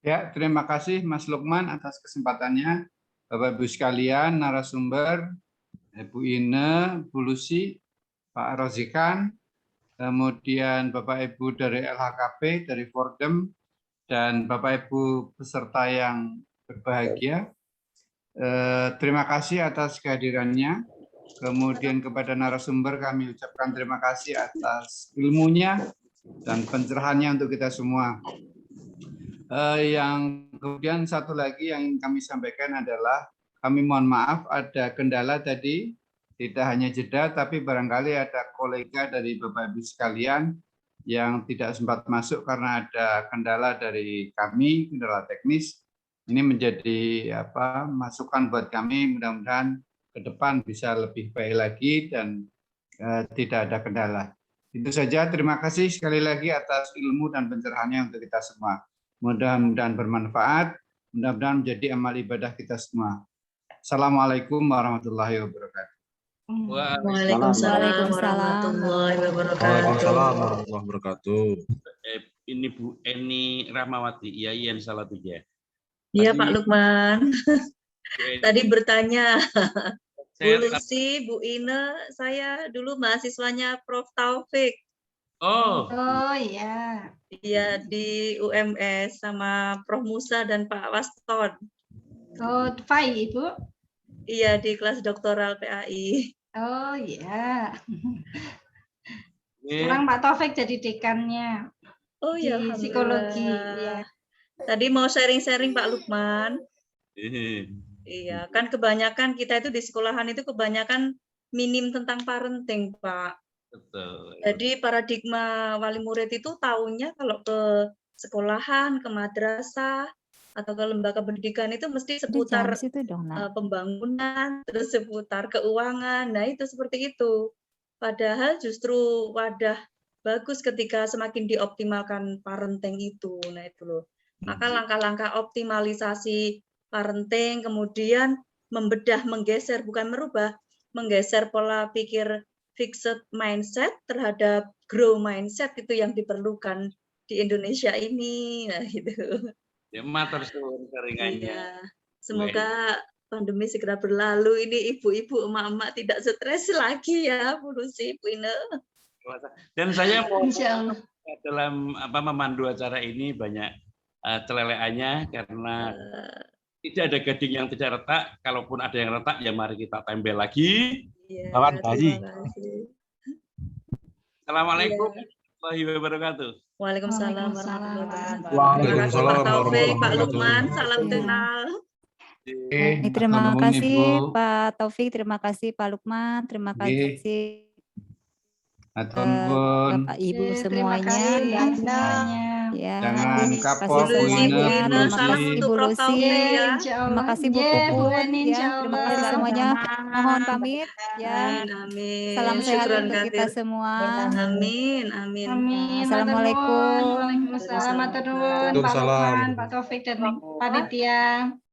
Ya, terima kasih Mas Lukman atas kesempatannya. Bapak Ibu sekalian, narasumber, Bu Ine, Bu Lucy, Pak Rozikan, kemudian Bapak Ibu dari LHKP, dari Fordem, dan Bapak Ibu peserta yang berbahagia. Terima kasih atas kehadirannya. Kemudian kepada narasumber kami ucapkan terima kasih atas ilmunya dan pencerahannya untuk kita semua. Yang kemudian satu lagi yang kami sampaikan adalah kami mohon maaf ada kendala tadi, tidak hanya jeda tapi barangkali ada kolega dari Bapak Ibu sekalian yang tidak sempat masuk karena ada kendala dari kami, kendala teknis. Ini menjadi masukan buat kami, mudah-mudahan ke depan bisa lebih baik lagi dan tidak ada kendala. Itu saja, terima kasih sekali lagi atas ilmu dan pencerahannya untuk kita semua. Mudah-mudahan bermanfaat, mudah-mudahan menjadi amal ibadah kita semua. Assalamualaikum warahmatullahi wabarakatuh. Waalaikumsalam warahmatullahi wabarakatuh. Waalaikumsalam warahmatullahi wabarakatuh. Ini Bu Eni Rahmawati, IAIN Salatiga. Iya Pak Lukman. Tadi bertanya, Bu Lucy, Bu Ine, saya dulu mahasiswanya Prof. Taufik. Oh ya. Iya di UMS sama Prof. Musa dan Pak Waston. Oh, Fai Ibu. Iya di kelas doktoral PAI. Oh ya. Sekarang Pak Taufik jadi dekannya. Oh ya, di psikologi. Ya. Tadi mau sharing-sharing Pak Lukman. Iya, kan kebanyakan kita itu di sekolahan itu kebanyakan minim tentang parenting, Pak. Betul. Jadi paradigma wali murid itu tahunya kalau ke sekolahan, ke madrasah, atau ke lembaga pendidikan itu mesti seputar pembangunan, terus seputar keuangan. Nah itu seperti itu. Padahal justru wadah bagus ketika semakin dioptimalkan parenting itu. Nah itu loh. Maka langkah-langkah optimalisasi parenting, kemudian membedah, menggeser, bukan merubah, menggeser pola pikir fixed mindset terhadap grow mindset itu yang diperlukan di Indonesia ini. Nah gitu. Ya, matur suwun saringannya. Iya. Semoga pandemi segera berlalu. Ini ibu-ibu, emak-emak tidak stres lagi ya, Bu Lucy, Bu Ine. Dan saya mau dalam memandu acara ini banyak celeleannya karena tidak ada gading yang tidak retak. Kalaupun ada yang retak, ya mari kita tempel lagi. Ya, Lawan bayi. Assalamualaikum warahmatullahi wabarakatuh. Waalaikumsalam warahmatullahi wabarakatuh. Waalaikumsalam Pak Taufik, Pak warahmatullahi Lukman, wabarakatuh. salam kenal. Terima kasih Pak Taufik, terima kasih Pak Lukman, terima kasih Bapak Ibu semuanya. Ya, jangan kapok Bu Ine, terima salam untuk Prof. Taufik ya. Terima kasih Bu Puput, ya, terima kasih semuanya. Mohon pamit ya. Amin. Salam sehat Syukran untuk kita katsir. semua. Amin, amin. Amin. Assalamualaikum. Waalaikumsalam. Matur nuwun Pak Lukman, Pak Taufik dan panitia.